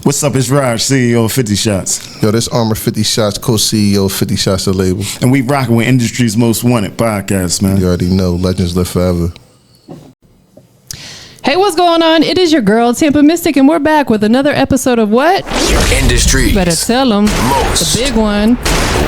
What's up? It's Raj, CEO of 50 Shots. Yo, this Armor 50 Shots, co-CEO of 50 Shots, the label. And we rocking with Industry's Most Wanted podcast, man. You already know, legends live forever. Hey, what's going on? It is your girl, TampaMystic, and we're back with another episode of what? Industry's Better tell them. Most The big one.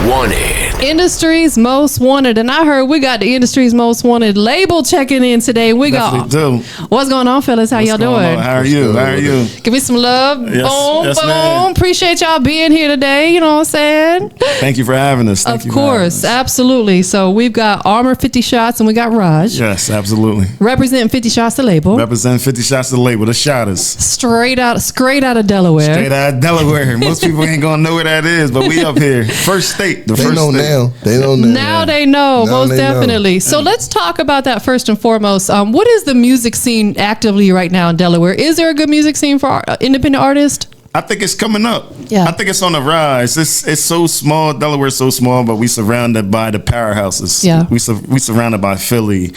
Wanted. Industry's Most Wanted. And I heard we got the Industry's Most Wanted label checking in today. We got. Definitely do. What's going on, fellas? How y'all doing? How are you? How are you? Give me some love. Yes, boom. ma'am. Appreciate y'all being here today. You know what I'm saying? Thank you for having us. Thank Of you for having course. us. Absolutely. So we've got Armor 50 Shots and we got Raj. Yes, absolutely. Representing 50 Shots, the label. Represent 50 Shots the label, the Shotters. Straight out of Delaware. Straight out of Delaware. Most people ain't gonna know where that is, but we up here. First state. The They first know state. now. They know now. Now they know, Now most they know. definitely. So let's talk about that first and foremost. What is the music scene actively right now in Delaware? Is there a good music scene for independent artists? I think it's coming up. Yeah. I think it's on the rise. It's so small. Delaware's so small, but we surrounded by the powerhouses. Yeah. We surrounded by Philly,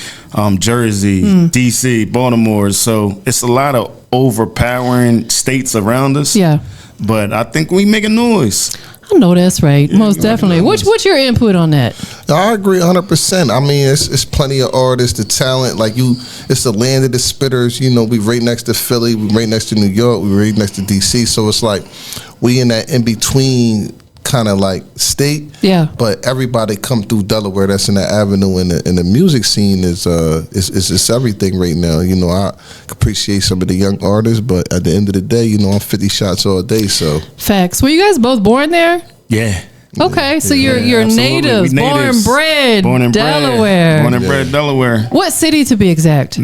Jersey, DC, Baltimore. So it's a lot of overpowering states around us. Yeah. But I think we make a noise. I know that's right. Most definitely. What's your input on that? I agree 100%. I mean, it's plenty of artists, the talent. Like it's the land of the spitters. You know, we right next to Philly, we right next to New York, we right next to DC. So it's like we in that in between kind of like state. Yeah. But everybody come through Delaware. That's in the avenue, and the music scene is everything right now. You know, I appreciate some of the young artists, but at the end of the day, you know, I'm 50 Shots all day. So Facts. Were you guys both born there? Yeah. Okay, so you're absolutely. natives, We born natives. bred, Born and Delaware. Born and bred Delaware. What city to be exact?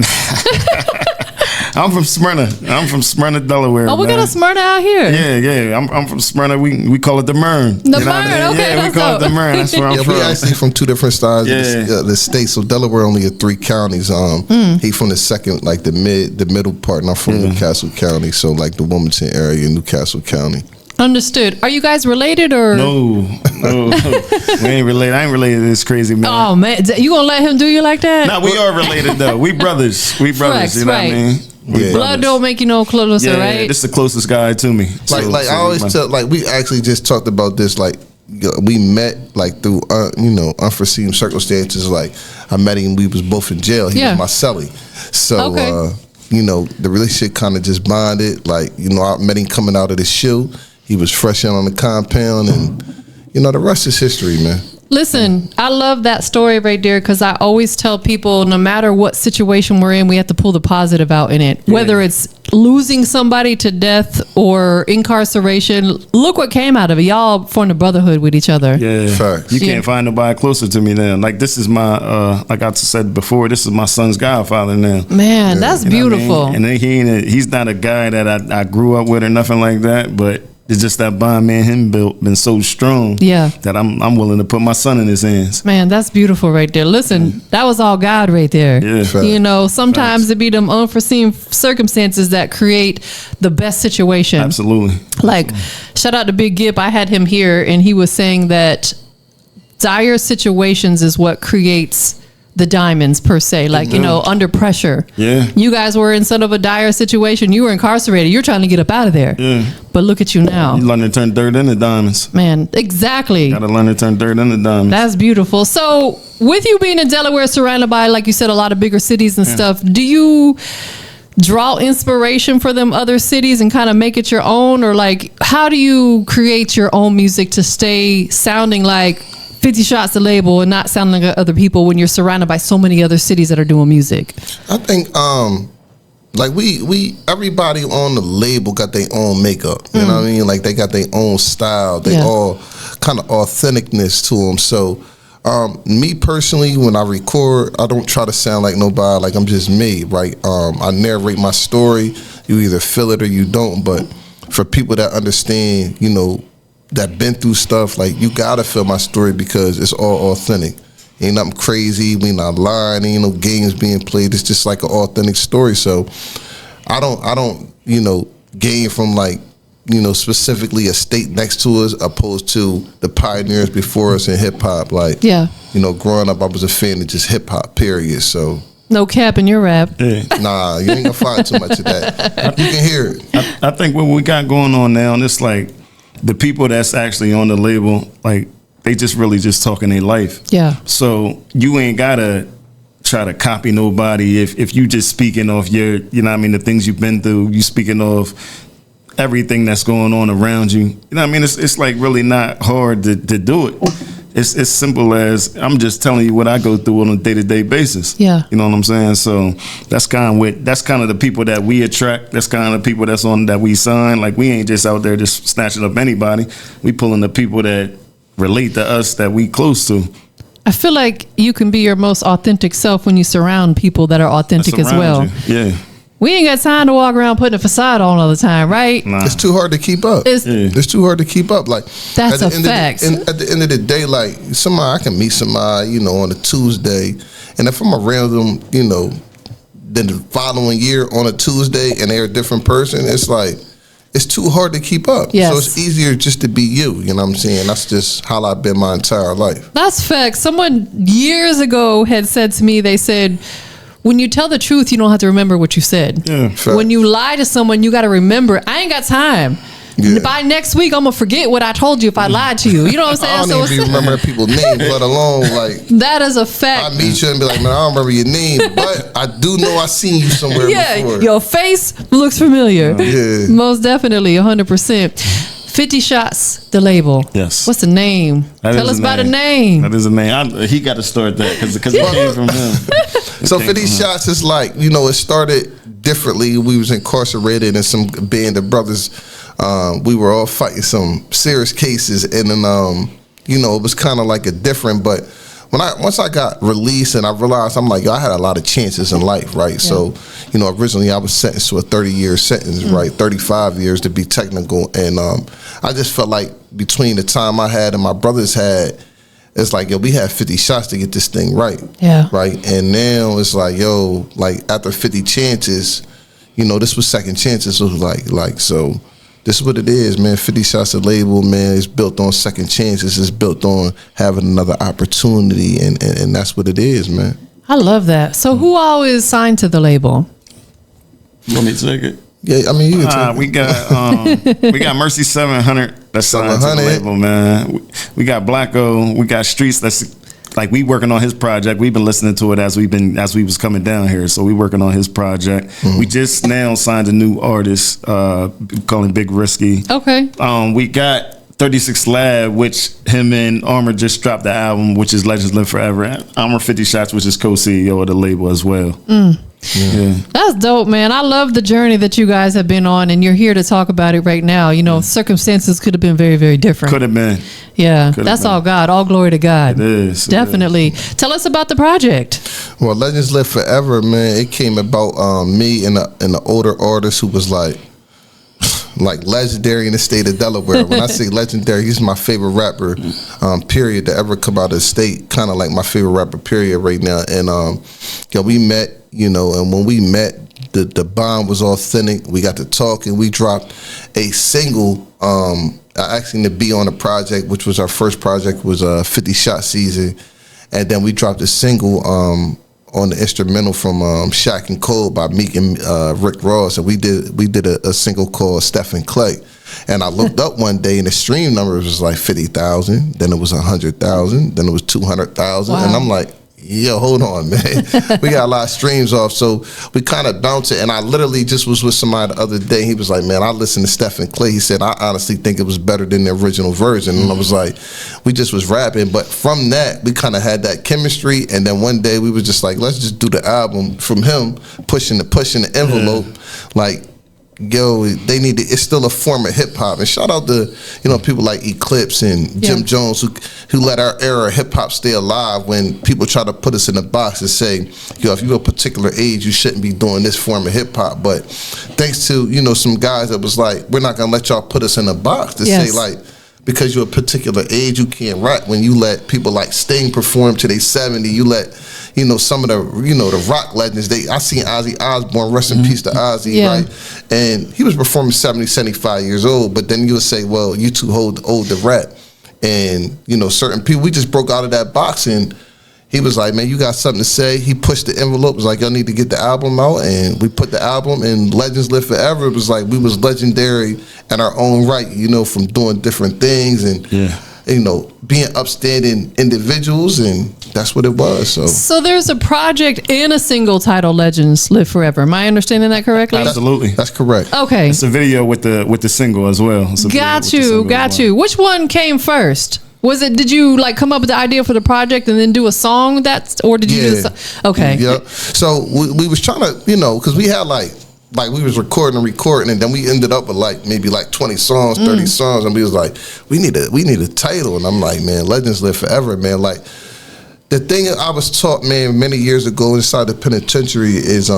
I'm from Smyrna. Delaware. Oh, we got man. a Smyrna out here. Yeah. I'm from Smyrna. We call it the Mern. The Mern, okay, Yeah, that's we call dope. it the Mern. That's where I'm yeah, from. we actually from two different sides Yeah. of the state. So Delaware only had 3 counties. He from the second, like the middle part, and I'm from Newcastle County. So like the Wilmington area, Newcastle County. Understood. Are you guys related or? No. We ain't related. I ain't related to this crazy man. Oh man, you gonna let him do you like that? No, we are related though. We brothers. Flex, You know right. what I mean? We Yeah. Blood brothers. don't make you no closer, Yeah, right? this is the closest guy to me. Like I always tell, like we actually just talked about this. Like we met like through unforeseen circumstances. Like I met him. We was both in jail. He Yeah. was my cellie. So Okay. the relationship kind of just bonded. Like I met him coming out of the shoe. He was fresh in on the compound, and the rest is history, man. Listen, I love that story right there because I always tell people no matter what situation we're in, we have to pull the positive out in it. Whether it's losing somebody to death or incarceration, look what came out of it. Y'all formed a brotherhood with each other. Yeah, Facts. you Yeah. can't find nobody closer to me now. Like this is my, like I said before, this is my son's godfather now. Man, that's You know what I beautiful. mean? And he's not a guy that I grew up with or nothing like that, but it's just that bond me and him been so strong. Yeah. That I'm willing to put my son in his hands. Man, that's beautiful right there. Listen, that was all God right there. Yeah. Fact. You know, sometimes it be them unforeseen circumstances that create the best situation. Absolutely. Like, shout out to Big Gip. I had him here and he was saying that dire situations is what creates the diamonds per se, like, under pressure. Yeah. You guys were in sort of a dire situation. You were incarcerated. You're trying to get up out of there. Yeah. But look at you now. You learn to turn dirt into diamonds. Man, exactly. Gotta learn to turn dirt into diamonds. That's beautiful. So with you being in Delaware, surrounded by, like you said, a lot of bigger cities and stuff, do you draw inspiration for them other cities and kind of make it your own? Or like, how do you create your own music to stay sounding like 50 Shots the label and not sounding like other people when you're surrounded by so many other cities that are doing music? I think like we everybody on the label got their own makeup. You know what I mean? Like they got their own style. They all kind of authenticness to them. So me personally, when I record, I don't try to sound like nobody. Like I'm just me, right? I narrate my story. You either feel it or you don't. But for people that understand, that been through stuff, like you gotta feel my story because it's all authentic. Ain't nothing crazy. We not lying. Ain't no games being played. It's just like an authentic story. So I don't gain from like specifically a state next to us opposed to the pioneers before us in hip hop. Like growing up, I was a fan of just hip hop. Period. So No cap in your rap. Yeah. Nah, you ain't gonna find too much of that. You can hear it. I think what we got going on now, and it's like the people that's actually on the label, like they just really just talking their life. Yeah. So you ain't gotta try to copy nobody if you just speaking off your, you know what I mean, the things you've been through, you speaking of everything that's going on around you. You know what I mean? It's like really not hard to do it. It's as simple as I'm just telling you what I go through on a day-to-day basis. Yeah. You know what I'm saying? So that's kind of the people that we attract. That's kind of the people that we sign. Like we ain't just out there just snatching up anybody. We pulling the people that relate to us, that we close to. I feel like you can be your most authentic self when you surround people that are authentic as well. You. Yeah. We ain't got time to walk around putting a facade on all the time, right? Nah. It's too hard to keep up. It's too hard to keep up. Like That's a fact. At the end of the day, like I can meet somebody, on a Tuesday, and if I'm around them, then the following year on a Tuesday, and they're a different person, it's like it's too hard to keep up. Yes. So it's easier just to be you. You know what I'm saying? That's just how I've been my entire life. That's fact. Someone years ago had said to me, they said, when you tell the truth, you don't have to remember what you said. Yeah. Fact. When you lie to someone, you got to remember, I ain't got time. Yeah. By next week, I'm going to forget what I told you if I lied to you. You know what I'm saying? I don't even be remembering people's names, let alone like that is a fact. I meet you and be like, man, I don't remember your name, but I do know I seen you somewhere before. Your face looks familiar. Yeah. Most definitely, 100%. 50 Shots, the label. Yes. What's the name? Tell us about the name. That is a name. He got to start that because it came from him. So 50 Shots is like, it started differently. We was incarcerated and some band of brothers, we were all fighting some serious cases, and then it was kind of like a different, but once I got released and I realized, I'm like, I had a lot of chances in life, right? Yeah. So, originally I was sentenced to a 30-year sentence, right? 35 years to be technical. And I just felt like between the time I had and my brothers had, it's like, we had 50 shots to get this thing right. Yeah. Right? And now it's like, after 50 chances, this was second chances. It was like, so this is what it is, man. 50 Shots, the label, man, is built on second chances. It's built on having another opportunity, and that's what it is, man. I love that. So who all is signed to the label? You want me to take it? Yeah, I mean, you can take we got Mercy 700 that's signed to the label, man. We got Blacko. We got Streets. That's like we working on his project. We've been listening to it as we was coming down here. So we working on his project. Mm-hmm. We just now signed a new artist, calling Big Risky. Okay. We got 36 Lab, which him and Armor just dropped the album, which is Legends Live Forever. Armor 50 Shots, which is co-CEO of the label as well. Yeah. That's dope, man. I love the journey that you guys have been on, and you're here to talk about it right now. Circumstances could have been very, very different. Could have been. Yeah, that's all God. All glory to God. It is. Definitely. Tell us about the project. Well, Legends Live Forever, man. It came about me and an older artist who was like legendary in the state of Delaware. When I say legendary, he's my favorite rapper, period, to ever come out of the state. Kind of like my favorite rapper, period, right now. And we met, and when we met, the bond was authentic. We got to talk, and we dropped a single. Asking to be on a project, which was our first project, was 50 Shot Season, and then we dropped a single on the instrumental from Shaq and Cole by Meek and Rick Ross, and we did a single called Stephen Clay. And I looked up one day, and the stream numbers was like 50,000, then it was 100,000, then it was 200,000, and I'm like, yo, hold on, man. We got a lot of streams off, so we kind of bounced it. And I literally just was with somebody the other day. He was like, man, I listened to Stephen Clay. He said, I honestly think it was better than the original version. And I was like, we just was rapping. But from that, we kind of had that chemistry. And then one day we was just like, let's just do the album from him, pushing the envelope. Like, yo, it's still a form of hip hop. And shout out to, people like Eclipse and Jim Jones who let our era of hip hop stay alive when people try to put us in a box and say, if you're a particular age, you shouldn't be doing this form of hip hop. But thanks to, some guys that was like, we're not gonna let y'all put us in a box to say like, because you're a particular age, you can't rap. When you let people like Sting perform to their 70, you let, some of the, the rock legends. I seen Ozzy Osbourne, rest in peace to Ozzy, right? And he was performing 70, 75 years old. But then you would say, well, you too old to rap. And, certain people, we just broke out of that box, and, he was like, man, you got something to say. He pushed the envelope. It was like, y'all need to get the album out. And we put the album, and Legends Live Forever. It was like we was legendary in our own right, you know, from doing different things and, you know, being upstanding individuals. And that's what it was. So there's a project and a single titled Legends Live Forever. Am I understanding that correctly? Absolutely. That's correct. Okay. It's a video with the single as well. Got you. Which one came first? Did you like come up with the idea for the project and then do a song or did you do this? Okay. Yeah. So we was trying to, you know, because we had like we was recording, and then we ended up with maybe 20 songs, 30 songs, and we was like, we need a title. And I'm like, man, Legends Live Forever, man. Like, the thing I was taught, man, many years ago inside the penitentiary is,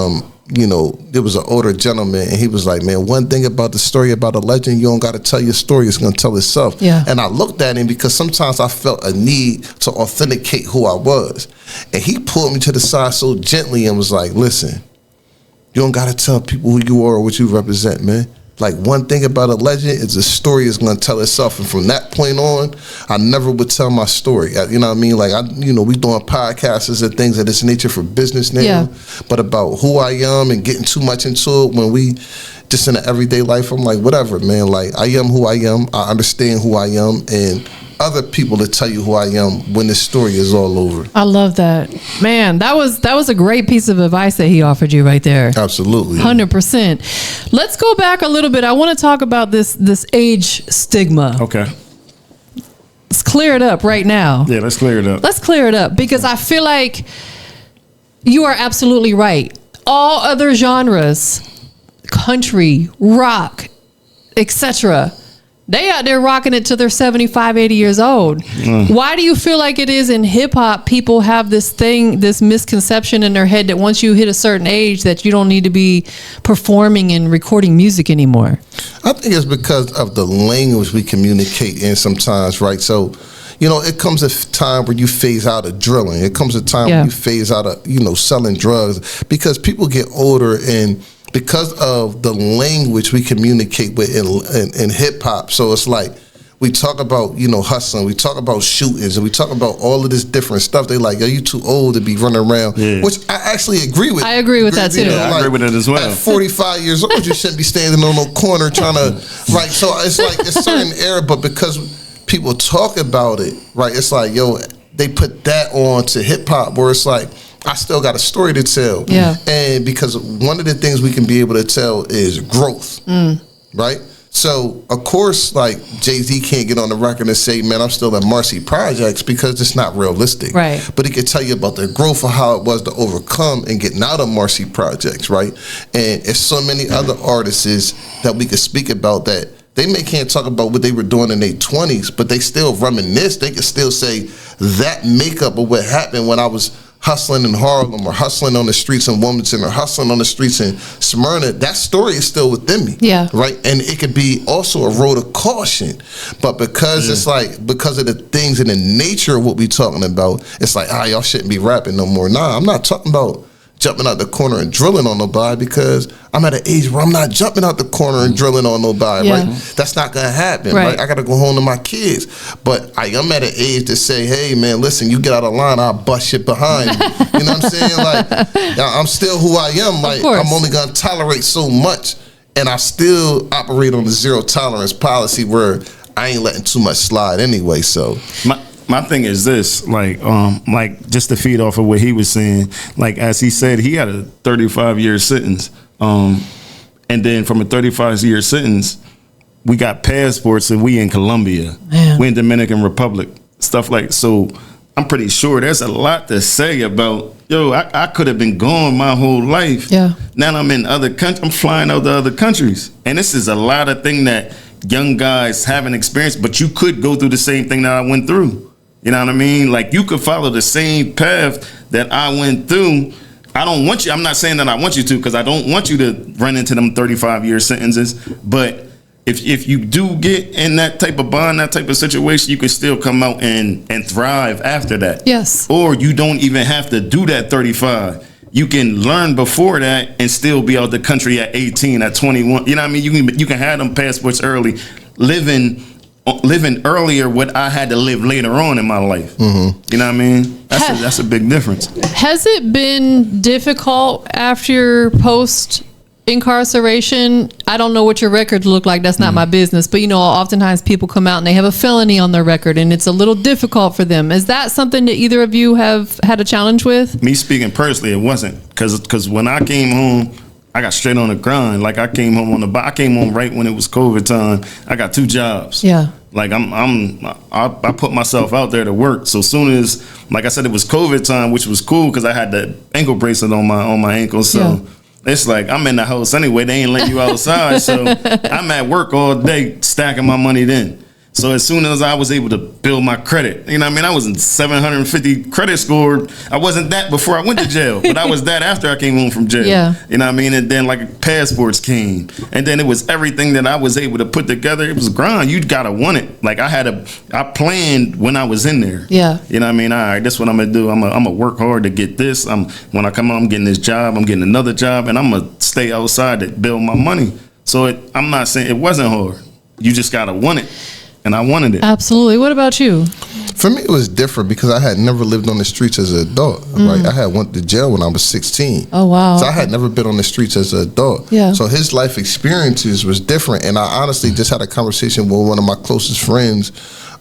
you know, there was an older gentleman, and he was like, man, one thing about the story about a legend, you don't got to tell your story, it's going to tell itself. Yeah. And I looked at him because sometimes I felt a need to authenticate who I was. And he pulled me to the side so gently and was like, listen, you don't got to tell people who you are or what you represent, man. Like, one thing about a legend is the story is going to tell itself. And from that point on, I never would tell my story. You know what I mean? Like, we doing podcasts and things of this nature for business now. Yeah. But about who I am and getting too much into it when we just in the everyday life, I'm like, whatever, man. Like, I am who I am. I understand who I am. And other people to tell you who I am when the story is all over. I love that. Man, that was a great piece of advice that he offered you right there. Absolutely. 100%. Let's go back a little bit. I want to talk about this age stigma. Okay. Let's clear it up right now. Yeah, let's clear it up. Let's clear it up because I feel like you are absolutely right. All other genres, country, rock, etc., they out there rocking it till they're 75, 80 years old. Why do you feel like it is in hip hop people have this misconception in their head that once you hit a certain age that you don't need to be performing and recording music anymore? I think it's because of the language we communicate in sometimes, right? So, you know, it comes a time where you phase out of drilling. It comes a time where you phase out of, you know, selling drugs because people get older and because of the language we communicate with in hip hop. So it's like we talk about, you know, hustling, we talk about shootings, and we talk about all of this different stuff. They like, are you too old to be running around? Yeah. Which I actually agree with. I agree with that too. I agree with it as well. At 45 years old, you shouldn't be standing on no corner trying to, right? So it's like a certain era, but because people talk about it, right? It's like, yo, they put that on to hip hop where it's like, I still got a story to tell. Yeah. And because one of the things we can be able to tell is growth, right? So, of course, like, Jay-Z can't get on the record and say, man, I'm still at Marcy Projects because it's not realistic. Right. But he could tell you about the growth of how it was to overcome and getting out of Marcy Projects, right? And it's so many other artists that we could speak about that they can't talk about what they were doing in their 20s, but they still reminisce. They can still say that makeup of what happened when I was hustling in Harlem or hustling on the streets in Wilmington or hustling on the streets in Smyrna. That story is still within me. Yeah. Right? And it could be also a road of caution. But because it's like, because of the things and the nature of what we're talking about, it's like, y'all shouldn't be rapping no more. Nah, I'm not talking about jumping out the corner and drilling on nobody because I'm at an age where I'm not jumping out the corner and drilling on nobody, right? That's not going to happen, right? I got to go home to my kids. But I am at an age to say, hey, man, listen, you get out of line, I'll bust shit behind you. You know what I'm saying? Like, I'm still who I am. Like, I'm only going to tolerate so much. And I still operate on the zero tolerance policy where I ain't letting too much slide anyway, so... My thing is this, like just to feed off of what he was saying, like as he said, he had a 35-year sentence, and then from a 35-year sentence, we got passports and we in Colombia, we in Dominican Republic, stuff like. So I'm pretty sure there's a lot to say about. Yo, I could have been gone my whole life. Yeah. Now I'm in other countries. I'm flying out to other countries, and this is a lot of thing that young guys haven't experienced. But you could go through the same thing that I went through. You know what I mean? Like, you could follow the same path that I went through. I don't want you, I'm not saying that I want you to, because I don't want you to run into them 35-year sentences. But if you do get in that type of bond, that type of situation, you can still come out and thrive after that. Yes. Or you don't even have to do that 35. You can learn before that and still be out the country at 18, at 21. You know what I mean? You can have them passports early, living living earlier what I had to live later on in my life. You know what I mean? That's a big difference. Has it been difficult after post incarceration? I don't know what your records look like. That's not my business. But, you know, oftentimes people come out and they have a felony on their record and it's a little difficult for them. Is that something that either of you have had a challenge with? Me speaking personally, it wasn't. Because when I came home, I got straight on the grind. Like I came home I came home right when it was COVID time. I got 2 jobs. Yeah. Like I put myself out there to work. So soon as, like I said, it was COVID time, which was cool because I had the ankle bracelet on my ankle. So it's like I'm in the house anyway. They ain't letting you outside. So I'm at work all day stacking my money then. So as soon as I was able to build my credit, you know what I mean? I was in 750 credit score. I wasn't that before I went to jail, but I was that after I came home from jail. Yeah. You know what I mean? And then like passports came. And then it was everything that I was able to put together. It was grind. You gotta want it. Like I planned when I was in there. Yeah. You know what I mean? All right, this is what I'm gonna do. I'm gonna work hard to get this. When I come home, I'm getting this job, I'm getting another job, and I'm gonna stay outside to build my money. So I'm not saying it wasn't hard. You just gotta want it. And I wanted it. Absolutely. What about you? For me, it was different because I had never lived on the streets as an adult. Right, I had went to jail when I was 16. Oh wow! So I had never been on the streets as an adult. Yeah. So his life experiences was different, and I honestly just had a conversation with one of my closest friends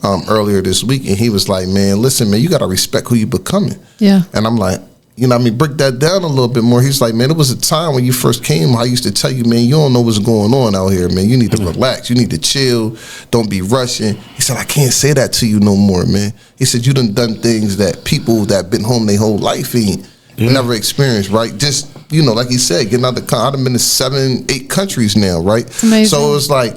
earlier this week, and he was like, "Man, listen, man, you got to respect who you becoming." Yeah. And I'm like, you know what I mean, break that down a little bit more. He's like, man, it was a time when you first came, I used to tell you, man, you don't know what's going on out here, man. You need to relax. You need to chill. Don't be rushing. He said, I can't say that to you no more, man. He said, you done things that people that been home their whole life ain't never experienced, right? Just, you know, like he said, getting out the country. I've been to 7, 8 countries now, right? Amazing. So it's like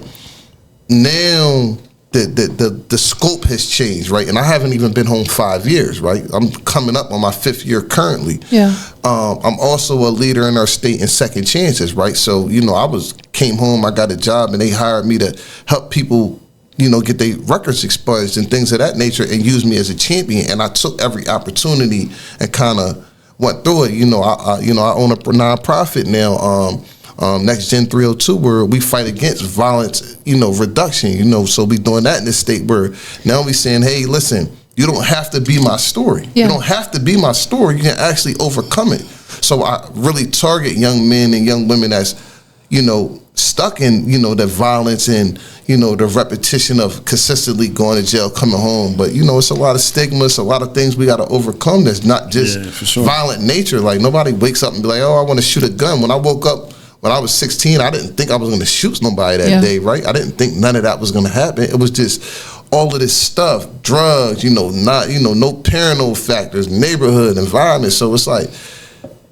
now the scope has changed, right? And I haven't even been home 5 years, right? I'm coming up on my 5th year currently. Yeah. I'm also a leader in our state in second chances, right? So, you know, came home, I got a job, and they hired me to help people, you know, get their records expunged and things of that nature, and use me as a champion. And I took every opportunity and kind of went through it. You know, I own a nonprofit now. Next Gen 302, where we fight against violence, you know, reduction, you know, so we doing that in this state where now we saying, hey, listen, you don't have to be my story. Yeah. You don't have to be my story. You can actually overcome it. So I really target young men and young women that's, you know, stuck in, you know, the violence and, you know, the repetition of consistently going to jail, coming home. But, you know, it's a lot of stigma, it's a lot of things we got to overcome that's not just violent nature. Like nobody wakes up and be like, oh, I want to shoot a gun. When I woke up, when I was 16, I didn't think I was going to shoot nobody that day, right? I didn't think none of that was going to happen. It was just all of this stuff, drugs, you know, no parental factors, neighborhood, environment. So it's like,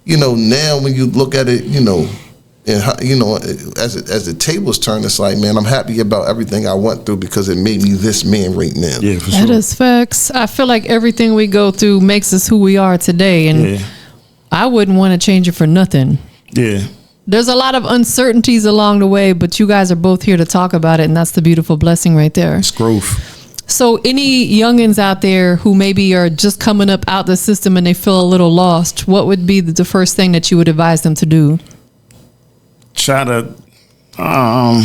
you know, now when you look at it, you know, and you know, as the tables turn, it's like, man, I'm happy about everything I went through because it made me this man right now. Yeah, for sure. That is facts. I feel like everything we go through makes us who we are today, and I wouldn't want to change it for nothing. Yeah. There's a lot of uncertainties along the way, but you guys are both here to talk about it, and that's the beautiful blessing right there. It's growth. So any youngins out there who maybe are just coming up out the system and they feel a little lost, what would be the first thing that you would advise them to do? Try to, I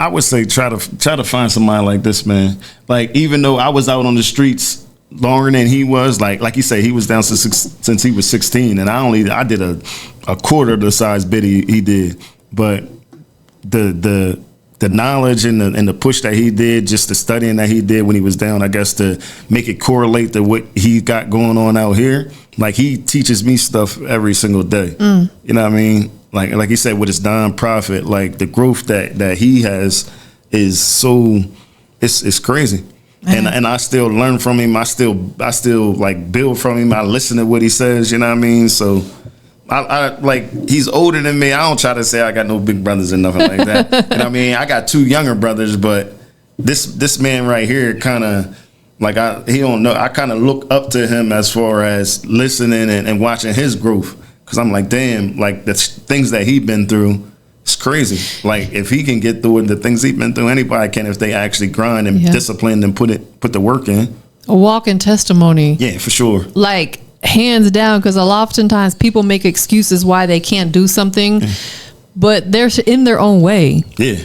would say try to find somebody like this, man. Like, even though I was out on the streets longer than he was, like you say, he was down since he was 16, and I did a quarter of the size bit he did, but the knowledge and the push that he did, just the studying that he did when he was down, I guess, to make it correlate to what he got going on out here. Like, he teaches me stuff every single day. You know what I mean? Like he said, with his nonprofit, like the growth that he has is so, it's crazy. And I still learn from him. I still like build from him. I listen to what he says. You know what I mean? So I like, he's older than me. I don't try to say I got no big brothers or nothing like that. You know what I mean? I got 2 younger brothers, but this man right here kind of like, he don't know. I kind of look up to him as far as listening and watching his growth, because I'm like, damn, like the things that he been through. It's crazy. Like, if he can get through it, the things he's been through, anybody can if they actually grind and discipline and put the work in. A walking testimony. Yeah, for sure. Like, hands down, because oftentimes people make excuses why they can't do something, but they're in their own way. Yeah.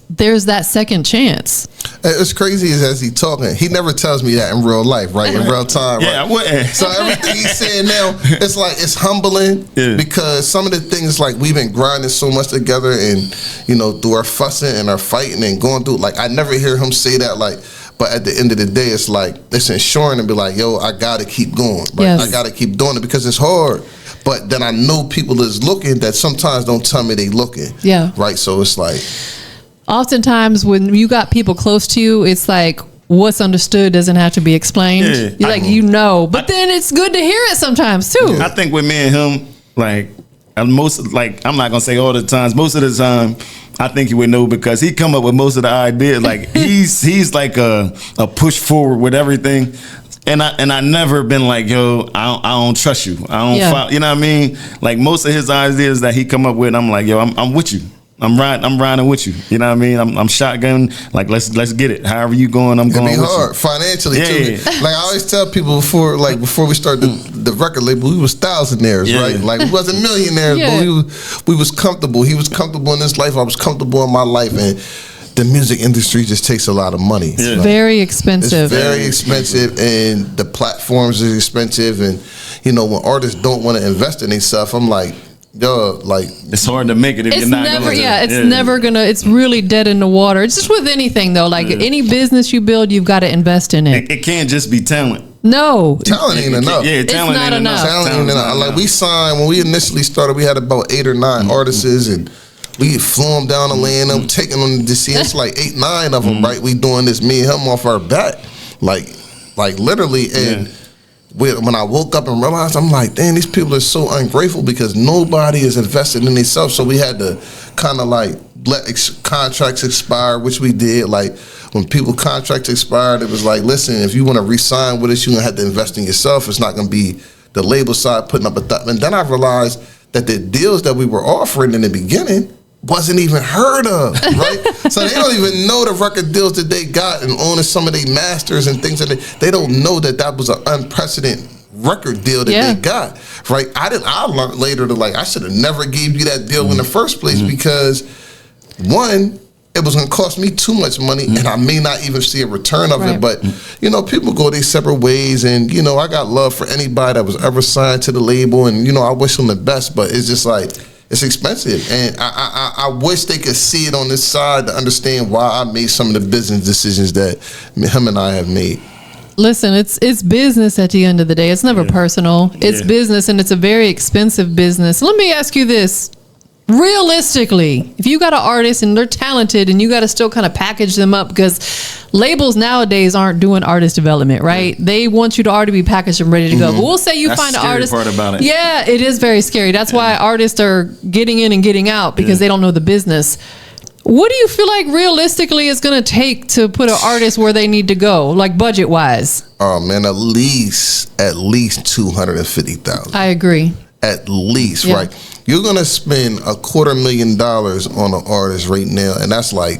there's that second chance. It's crazy as he talking. He never tells me that in real life, right? In real time, right? Yeah, I wouldn't. So everything he's saying now, it's like it's humbling because some of the things like we've been grinding so much together, and you know, through our fussing and our fighting and going through. Like I never hear him say that. Like, but at the end of the day, it's like it's ensuring to be like, yo, I gotta keep going. Right? Yes. I gotta keep doing it because it's hard. But then I know people is looking that sometimes don't tell me they looking. Yeah. Right. So it's like. Oftentimes when you got people close to you, it's like what's understood doesn't have to be explained. Yeah, You're like, but then it's good to hear it sometimes too. I think with me and him, like I'm not gonna say all the times. Most of the time, I think he would know because he come up with most of the ideas. Like he's like a push forward with everything. And I never been like, yo, I don't trust you. I don't follow, you know what I mean? Like most of his ideas that he come up with, I'm like, yo, I'm with you. I'm riding with you. You know what I mean? I'm shotgun. Like let's get it. However you going, I'm going with you. It'd be hard financially too. Like I always tell people before we started the record label, we was thousandaires, right? Like we wasn't millionaires, but we was comfortable. He was comfortable in his life. I was comfortable in my life, and the music industry just takes a lot of money. It's very expensive. It's very expensive, and the platforms are expensive. And you know, when artists don't want to invest in themselves, I'm like, yo, like it's hard to make it if you're not never gonna. It's really dead in the water. It's just with anything though. Like any business you build, you've got to invest in it. It can't just be talent. No, talent ain't enough. Yeah, talent ain't enough. Talent ain't enough. Like we signed when we initially started, we had about 8 or 9 artists, and we flew them down to Atlanta, taking them to see. It's like 8, 9 of them, right? We doing this, me and him off our back, like literally. And when I woke up and realized, I'm like, damn, these people are so ungrateful because nobody is invested in themselves. So we had to kind of like let contracts expire, which we did. Like when people contracts expired, it was like, listen, if you want to re-sign with us, you're gonna have to invest in yourself. It's not gonna be the label side putting up a thought. And then I realized that the deals that we were offering in the beginning wasn't even heard of, right? So they don't even know the record deals that they got and owning some of their masters and things. They don't know that was an unprecedented record deal that they got, right? I learned later that like I should have never gave you that deal in the first place because one, it was going to cost me too much money and I may not even see a return of it. But, you know, people go their separate ways and, you know, I got love for anybody that was ever signed to the label and, you know, I wish them the best, but it's just like, it's expensive, and I wish they could see it on this side to understand why I made some of the business decisions that him and I have made. Listen, it's business at the end of the day. It's never personal. It's business, and it's a very expensive business. Let me ask you this. Realistically, if you got an artist and they're talented and you got to still kind of package them up because labels nowadays aren't doing artist development, right? They want you to already be packaged and ready to go. But we'll say you find an artist. That's the scary part about it. Yeah, it is very scary. That's why artists are getting in and getting out because they don't know the business. What do you feel like realistically is going to take to put an artist where they need to go, like budget wise? Oh man, at least $250,000. I agree. At least, right? You're gonna spend $250,000 on an artist right now, and that's like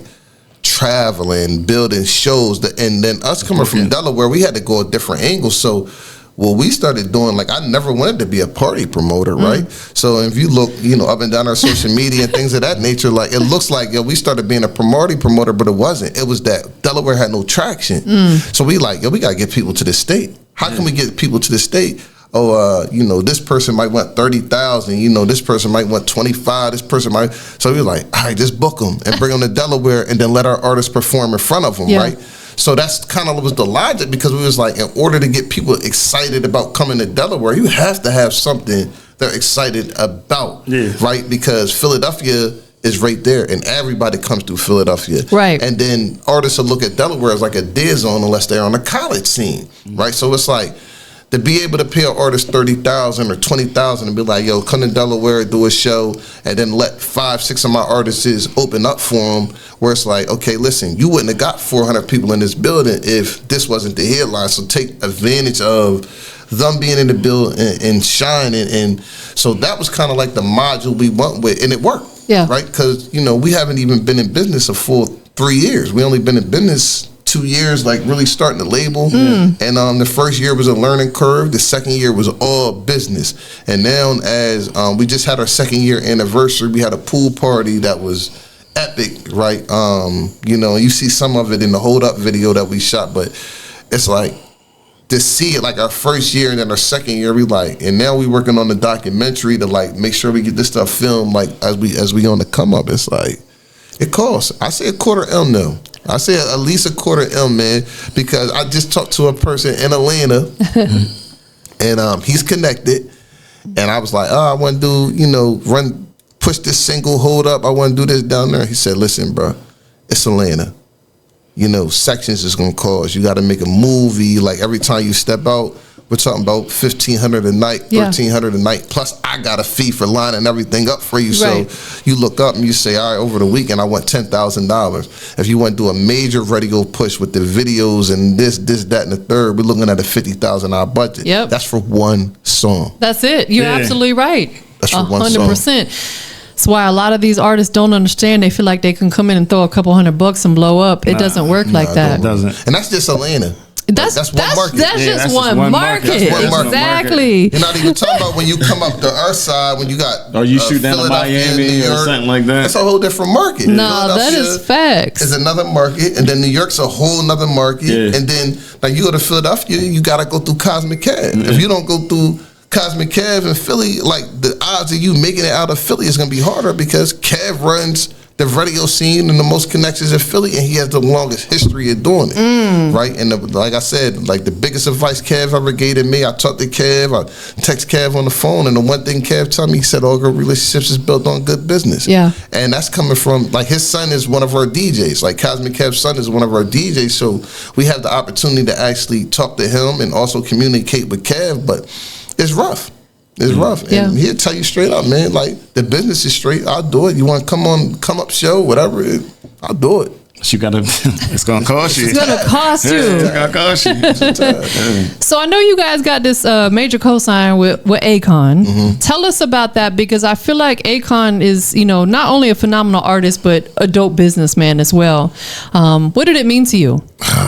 traveling, building shows. And then us coming from Delaware, we had to go a different angle. So what we started doing, like I never wanted to be a party promoter, right? So if you look, you know, up and down our social media and things of that nature, like it looks like we started being a party promoter, but it wasn't. It was that Delaware had no traction. So we like, we gotta get people to the state. How can we get people to the state? Oh, you know, this person might want 30,000. You know, this person might want 25. This person might. So we were like, all right, just book them and bring them to Delaware, and then let our artists perform in front of them, right? So that's kind of was the logic because we was like, in order to get people excited about coming to Delaware, you have to have something they're excited about, right? Because Philadelphia is right there, and everybody comes through Philadelphia, right? And then artists will look at Delaware as like a dead zone unless they're on the college scene, right? So it's like, to be able to pay an artist $30,000 or $20,000 and be like, yo, come to Delaware, do a show, and then let 5, 6 of my artists open up for them, where it's like, okay, listen, you wouldn't have got 400 people in this building if this wasn't the headline. So take advantage of them being in the building and shining. And so that was kind of like the module we went with, and it worked, right? Because, you know, we haven't even been in business a full 3 years. We only been in business 2 years, like really starting the label. And the first year was a learning curve. The second year was all business. And now as we just had our 2nd year anniversary, we had a pool party that was epic, right? You know, you see some of it in the Hold Up video that we shot, but it's like to see it like our first year and then our second year, we like, and now we working on the documentary to like make sure we get this stuff filmed like as we on the come up. It's like it costs. I say $250,000 now. I say at least $250,000, man, because I just talked to a person in Atlanta, and he's connected, and I was like, I want to do, you know, push this single, Hold Up. I want to do this down there. He said, listen, bro, it's Atlanta. You know, sections is gonna cost. You got to make a movie. Like every time you step out, we're talking about $1,500 a night, $1,300 a night. Plus, I got a fee for lining everything up for you. Right. So you look up and you say, all right, over the weekend, I want $10,000. If you want to do a major radio push with the videos and this, that, and the third, we're looking at a $50,000 budget. Yep. That's for one song. That's it. You're absolutely right. That's for 100%. That's why a lot of these artists don't understand. They feel like they can come in and throw a couple $100 and blow up. It doesn't work like that. It doesn't. And that's just Atlanta. That's one market. That's just one market. That's one market. Exactly. You're not even talking about when you come up to our side, when you got you shoot down to Miami or something like that. That's a whole different market. No, that is facts. It's another market, and then New York's a whole nother market. Yeah. And then like you go to Philadelphia, you got to go through Cosmic Cab. If you don't go through Cosmic Cab in Philly, like the odds of you making it out of Philly is gonna be harder because Cab runs the radio scene and the most connections in Philly, and he has the longest history of doing it, right? And like I said, like the biggest advice Cav ever gave to me, I talked to Cav, I text Cav on the phone, and the one thing Cav told me, he said, all good relationships is built on good business. Yeah. And that's coming from, like, his son is one of our DJs. Like, Cosmic Cav's son is one of our DJs, so we have the opportunity to actually talk to him and also communicate with Cav, but it's rough. It's rough. And he'll tell you straight up, man, like, the business is straight. I'll do it. You want to come up show, whatever, I'll do it. You gotta, it's gonna cost you. It's gonna cost you. It's gonna cost you. So I know you guys got this major cosign with Akon. Tell us about that, because I feel like Akon is, you know, not only a phenomenal artist but a dope businessman as well. What did it mean to you?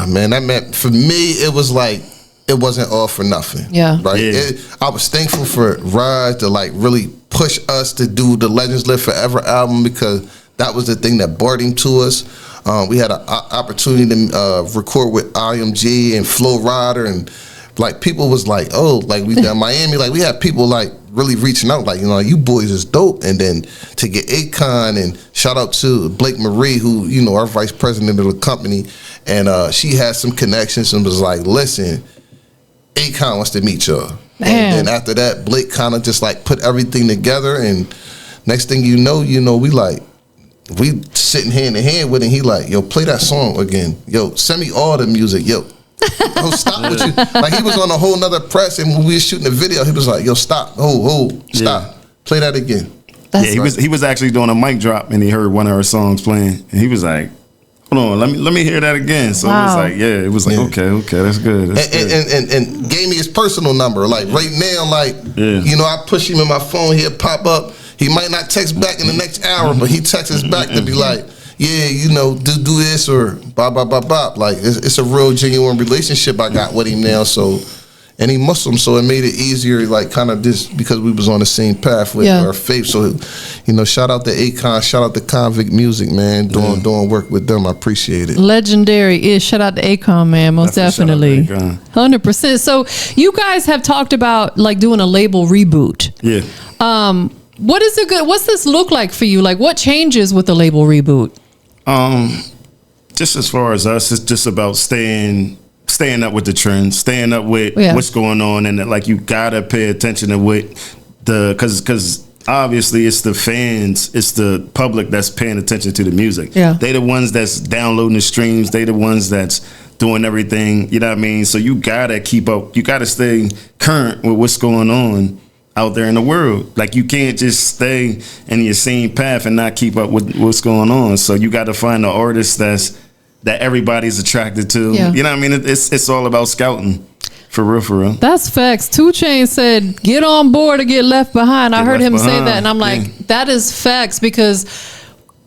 Man, that meant, for me, it was like, it wasn't all for nothing. Yeah. Right. Yeah. I was thankful for Raj to like really push us to do the Legends Live Forever album, because that was the thing that brought him to us. We had an opportunity to record with IMG and Flo Rida, and like people was like, oh, like we done Miami, like we had people like really reaching out, like, you know, you boys is dope. And then to get Akon, and shout out to Blake Marie, who, you know, our vice president of the company, and she had some connections and was like, listen, Akon wants to meet y'all. And then after that, Blake kind of just like put everything together, and next thing you know, we sitting hand in hand with him. He like, yo, play that song again. Yo, send me all the music. Yo, stop what you, like, he was on a whole nother press, and when we were shooting the video, he was like, yo, stop, stop, play that again. He was actually doing a mic drop, and he heard one of her songs playing, and he was like, hold on, let me hear that again. So it was like, okay, that's good. And gave me his personal number. Like right now, like, you know, I push him in my phone, he'll pop up. He might not text back in the next hour, but he texts us back to be like, yeah, you know, do this or blah, blah, blah, blah. Like, it's a real genuine relationship I got with him now. So, and he Muslim, so it made it easier, like, kind of just because we was on the same path with our faith. So, you know, shout out to Akon, shout out to Convict Music, man, doing work with them. I appreciate it. Legendary. Shout out to Akon, man, most definitely. 100%. So you guys have talked about like doing a label reboot. Yeah. What's this look like for you? Like, what changes with the label reboot? Just as far as us, it's just about staying up with the trends, staying up with what's going on, and like you gotta pay attention to what because obviously it's the fans, it's the public that's paying attention to the music. Yeah, they the ones that's downloading the streams, they the ones that's doing everything. You know what I mean? So you gotta keep up, you gotta stay current with what's going on out there in the world. Like, you can't just stay in your same path and not keep up with what's going on. So you got to find the artist that everybody's attracted to. Yeah. You know what I mean? It's all about scouting. For real. That's facts. 2 Chainz said, get on board or get left behind. I heard him say that, and I'm like, that is facts, because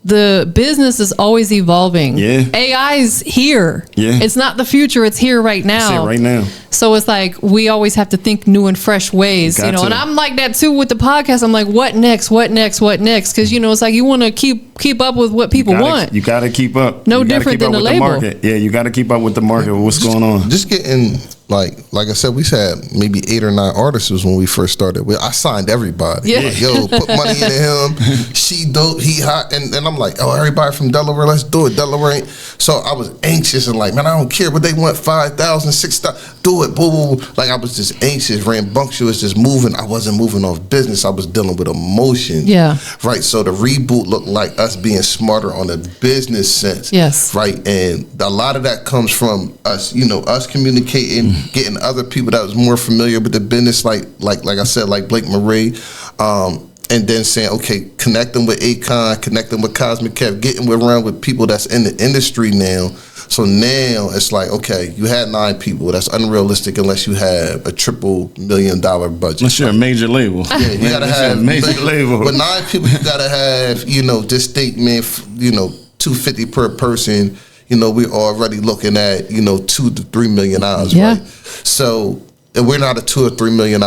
the business is always evolving. Yeah. AI is here. Yeah. It's not the future. It's here right now. That's it right now. So it's like we always have to think new and fresh ways, Got to. And I'm like that too with the podcast. I'm like, what next? What next? What next? Because it's like you want to keep up with what people want. You got to keep up. No You gotta different keep than up the with label. market. Yeah, you got to keep up with the market. What's going on? Just getting like I said, we had maybe 8 or 9 artists when we first started. I signed everybody. Yeah. Like, yo, put money into him. She dope. He hot. And I'm like, oh, everybody from Delaware, let's do it. Delaware ain't. So I was anxious and like, man, I don't care what they want. 5,000, 6,000. Do it. Boo, boo, boo. Like I was just anxious, rambunctious, just moving. I wasn't moving off business. I was dealing with emotion. Yeah. Right. So the reboot looked like us being smarter on a business sense. Yes. Right. And a lot of that comes from us, us communicating, getting other people that was more familiar with the business, like I said, like Blake Murray, and then saying, okay, connecting with Akon, connecting with Cosmic Kev, getting around with people that's in the industry now. So now it's like, okay, you had 9 people. That's unrealistic unless you have a $3 million budget. Unless you're a major label. Yeah, you gotta Unless you're have a major label. With 9 people, you gotta have, distinct man, $250 per person. We're already looking at, $2 to $3 million, Yeah. right? So, and we're not a $2 or $3 million,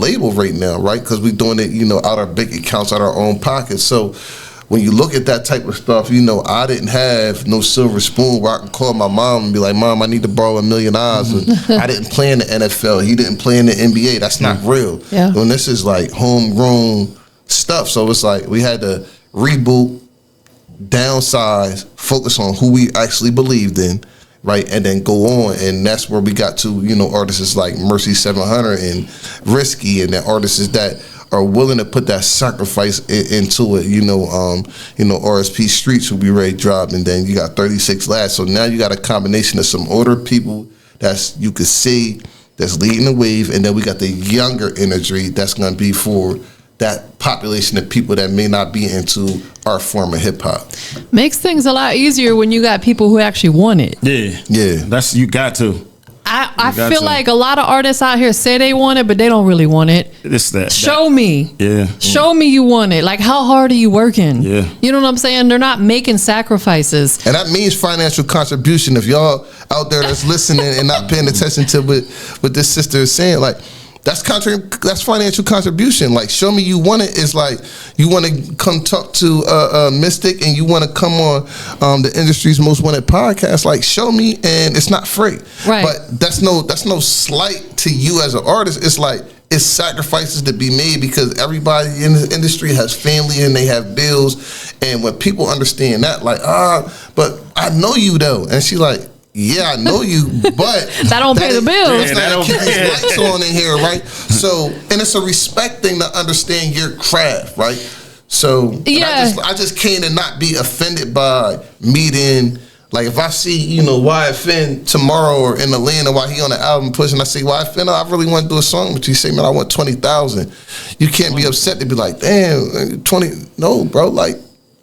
label right now, right? Because we're doing it, out our bank accounts, out our own pockets. So, when you look at that type of stuff, I didn't have no silver spoon where I can call my mom and be like, Mom, I need to borrow $1 million. I didn't play in the NFL. He didn't play in the NBA. That's not real. Yeah. When this is like homegrown stuff. So it's like we had to reboot, downsize, focus on who we actually believed in, right, and then go on. And that's where we got to, artists like Mercy 700 and Risky, and then artists that are willing to put that sacrifice into it. RSP Streets will be ready to drop, and then you got 36 Labs. So now you got a combination of some older people that's you could see that's leading the wave, and then we got the younger energy that's going to be for that population of people that may not be into our form of hip hop. Makes things a lot easier when you got people who actually want it. Yeah. That's you got to. I feel like a lot of artists out here say they want it, but they don't really want it. It's that. Show me. Yeah. Show me you want it. Like, how hard are you working? Yeah. You know what I'm saying? They're not making sacrifices. And that means financial contribution. If y'all out there that's listening and not paying attention to what this sister is saying, like, that's financial contribution. Like, show me you want it is like you want to come talk to Mystic and you want to come on the industry's most wanted podcast. Like, show me, and it's not free. Right. But that's no slight to you as an artist. It's like it's sacrifices to be made because everybody in the industry has family and they have bills. And when people understand that, like, but I know you though, and she like, yeah, I know you, but that don't pay the bills. That's not keep these lights on in here, right? So, and it's a respect thing to understand your craft, right? So, yeah. I just can't not be offended by meeting. Like if I see, YFN tomorrow or in Atlanta while he on the album pushing, I say, YFN, I really want to do a song with you. Say, man, I want 20,000. You can't be upset to be like, damn, 20. No, bro, like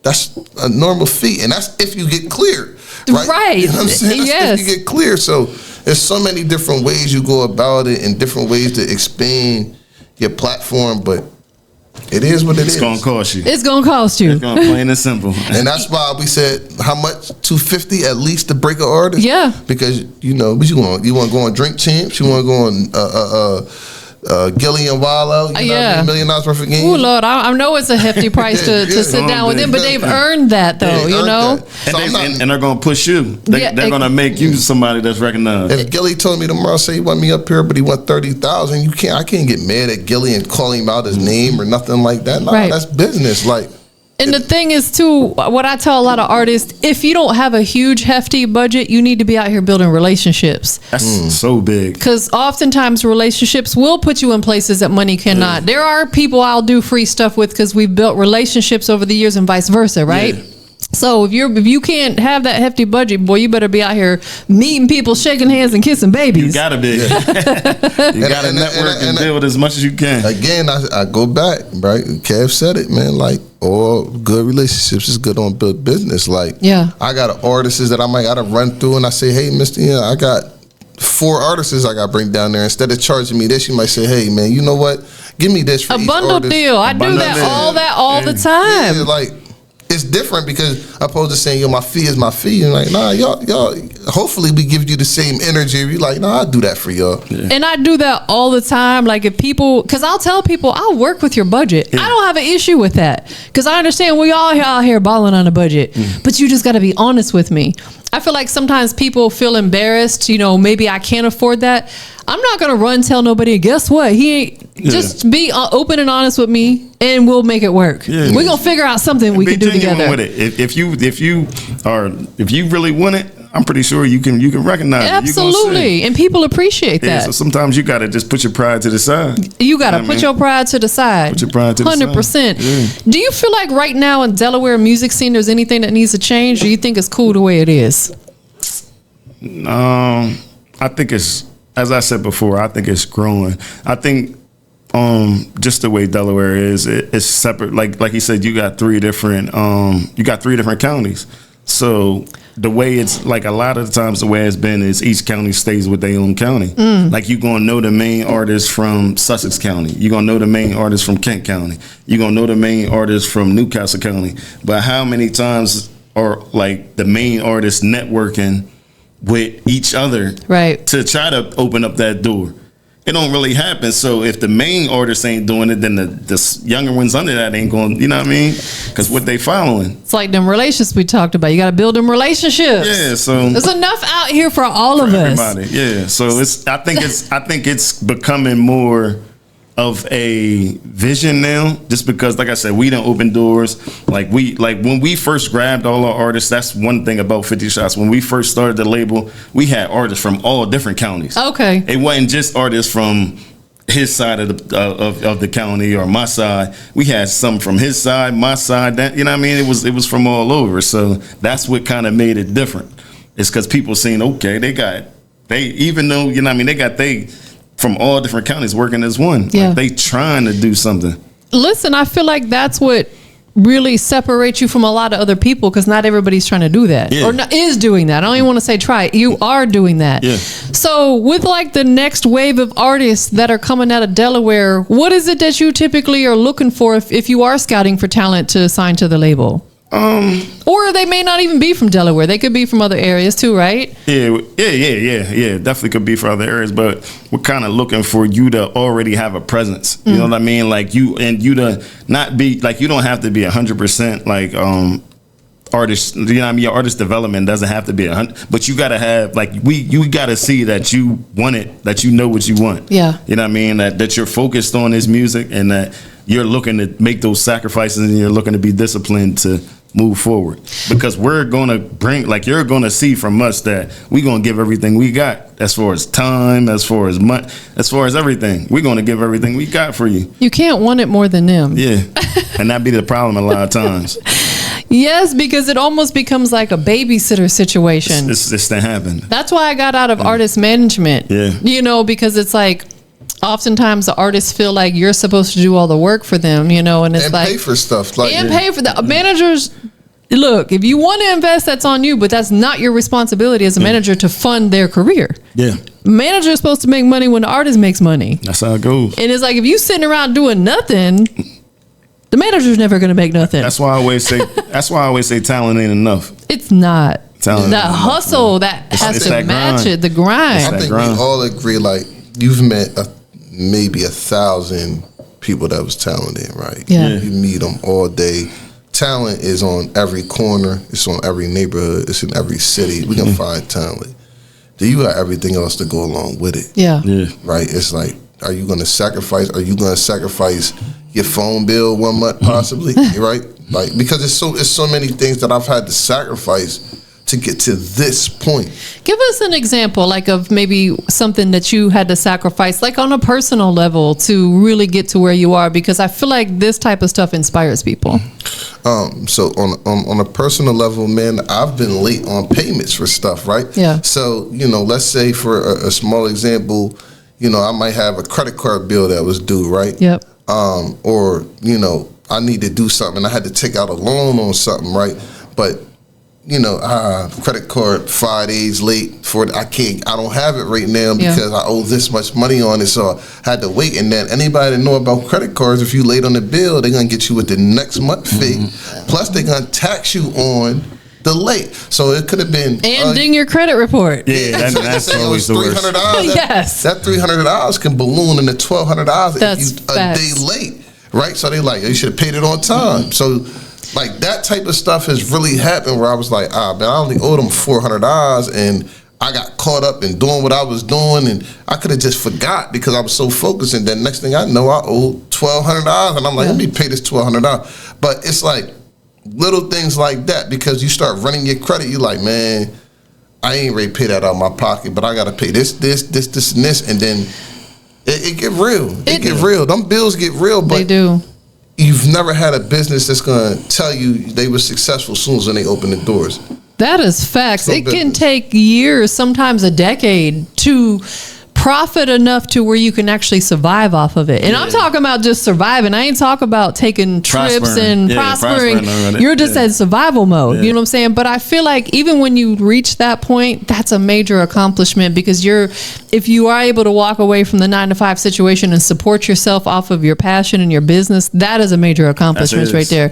that's a normal fee, and that's if you get cleared. Right. You know what I'm saying? That's if you get clear. So there's so many different ways you go about it and different ways to expand your platform, but it is what it is. It's going to cost you. It's going to cost you. It's going to plain and simple. And that's why we said how much? $250 at least to break an artist? Yeah. Because, what you want to go on Drink Champs? You want to go on Gilly and Wallow, $1 million worth of games. Oh Lord, I know it's a hefty price to sit down with them, but they've earned that though, And they're gonna push you. They're gonna make you somebody that's recognized. If Gilly told me tomorrow, say he want me up here, but he want 30,000, I can't get mad at Gilly and call him out his name or nothing like that. No, that's business. Like. And the thing is, too, what I tell a lot of artists, if you don't have a huge, hefty budget, you need to be out here building relationships. That's so big. Because oftentimes relationships will put you in places that money cannot. There are people I'll do free stuff with because we've built relationships over the years and vice versa, right? Yeah. So if you can't have that hefty budget, boy, you better be out here meeting people, shaking hands, and kissing babies. You gotta be. You gotta network and build as much as you can. Again, I go back, right? Kev said it, man. Like all good relationships is good on build business. Like, I got artists that I might gotta run through, and I say, hey, Mister, I got 4 artists I got to bring down there. Instead of charging me this, you might say, hey, man, you know what? Give me this for a bundle deal. I do that all the time. Yeah, like. it's different because opposed to saying, yo, my fee is my fee. And like, nah, y'all, hopefully we give you the same energy. You're like, nah, I'll do that for y'all. Yeah. And I do that all the time. Like if people, because I'll tell people, I'll work with your budget. Yeah. I don't have an issue with that because I understand we all out here balling on a budget, but you just got to be honest with me. I feel like sometimes people feel embarrassed, maybe I can't afford that. I'm not going to run tell nobody, guess what? He ain't. Just be open and honest with me and we'll make it work. Yeah. We're going to figure out something we can do together. With it. If you really want it, I'm pretty sure you can recognize it. Absolutely. And people appreciate that. So sometimes you got to just put your pride to the side. You got to put your pride to the side. Put your pride to the side. 100%. Yeah. Do you feel like right now in Delaware music scene, there's anything that needs to change? Or you think it's cool the way it is? I think it's, as I said before, I think it's growing. I think just the way Delaware is, it's separate. Like he said, you got three different counties. So the way it's like a lot of the times the way it's been is each county stays with their own county. Like you're gonna know the main artist from Sussex County. You're gonna know the main artist from Kent County. You're gonna know the main artist from Newcastle County. But how many times are like the main artists networking with each other to try to open up that door? It don't really happen. So if the main artist ain't doing it, then the younger ones under that ain't going, you know what I mean? Because what they following. It's like them relationships we talked about. You got to build them relationships. Yeah, so there's enough out here for all of us. Everybody. Yeah, so I think it's becoming more of a vision now, just because, like I said, we done open doors. Like when we first grabbed all our artists, that's one thing about 50 Shots. When we first started the label, we had artists from all different counties. Okay, it wasn't just artists from his side of the county or my side. We had some from his side, my side. That, you know what I mean? It was from all over. So that's what kind of made it different. It's because people seen, okay, even though, you know what I mean, they got from all different counties working as one. Yeah. Like they trying to do something. Listen, I feel like that's what really separates you from a lot of other people, because not everybody's trying to do that or is doing that. I don't even want to say try. You are doing that. Yeah. So with like the next wave of artists that are coming out of Delaware, what is it that you typically are looking for if you are scouting for talent to sign to the label? Or they may not even be from Delaware. They could be from other areas too, right? Yeah. Definitely could be for other areas, but we're kind of looking for you to already have a presence. You know what I mean? Like you to not be like, you don't have to be 100% like artist. You know what I mean? Your artist development doesn't have to be 100, but you gotta have like you gotta see that you want it, that you know what you want. Yeah. You know what I mean? That you're focused on this music and that you're looking to make those sacrifices and you're looking to be disciplined to move forward, because we're going to bring, like, you're going to see from us that we're going to give everything we got, as far as time, as far as money, as far as everything. We're going to give everything we got for you. You can't want it more than them. Yeah. And that be the problem a lot of times. Yes, because it almost becomes like a babysitter situation. This thing happened. That's why I got out of artist management. Yeah. You know, because it's like, oftentimes the artists feel like you're supposed to do all the work for them, you know, and it's like pay for stuff, like pay for the managers. Look, if you want to invest, that's on you, but that's not your responsibility as a manager to fund their career. Yeah, manager is supposed to make money when the artist makes money. That's how it goes. And it's like, if you sitting around doing nothing, the manager's never going to make nothing. That's why I always say. That's why I always say talent ain't enough. It's not. Talent that hustle that has to match it. The grind. I think we all agree. Like, you've met maybe 1,000 people that was talented, right? Yeah. You meet them all day. Talent is on every corner. It's on every neighborhood. It's in every city. We can find talent. Then you got everything else to go along with it. Yeah. Right? It's like, are you going to sacrifice? Are you going to sacrifice your phone bill 1 month possibly? Right? Like, because it's so many things that I've had to sacrifice to get to this point. Give us an example, like, of maybe something that you had to sacrifice, like on a personal level, to really get to where you are, because I feel like this type of stuff inspires people. So on a personal level, man, I've been late on payments for stuff, right? Yeah. So, you know, let's say for a small example, you know, I might have a credit card bill that was due, right? Yep. Or, you know, I need to do something. I had to take out a loan on something, right? But credit card 5 days late I don't have it right now because I owe this much money on it, so I had to wait. And then anybody that know about credit cards, if you late on the bill, they're gonna get you with the next month fee. Plus they're gonna tax you on the late. So it could have been ding your credit report. Yeah, that's always the worst. Yes, that $300 can balloon into $1,200 if you a day late, right? So they like, you should have paid it on time. So like that type of stuff has really happened where I was like, man, I only owed them $400 and I got caught up in doing what I was doing, and I could have just forgot because I was so focused. And then next thing I know, I owe $1,200, and I'm like, let me pay this $1,200. But it's like little things like that, because you start running your credit. You're like, man, I ain't ready to pay that out of my pocket, but I got to pay this, and this, and then it get real. It get real. Them bills get real, but they do. You've never had a business that's going to tell you they were successful as soon as they open the doors. That is facts. It can take years, sometimes a decade, to profit enough to where you can actually survive off of it. And I'm talking about just surviving. I ain't talking about taking trips and prospering. You're just at survival mode. You know what I'm saying? But I feel like even when you reach that point, that's a major accomplishment, because if you are able to walk away from the 9-to-5 situation and support yourself off of your passion and your business, that is a major accomplishment right there.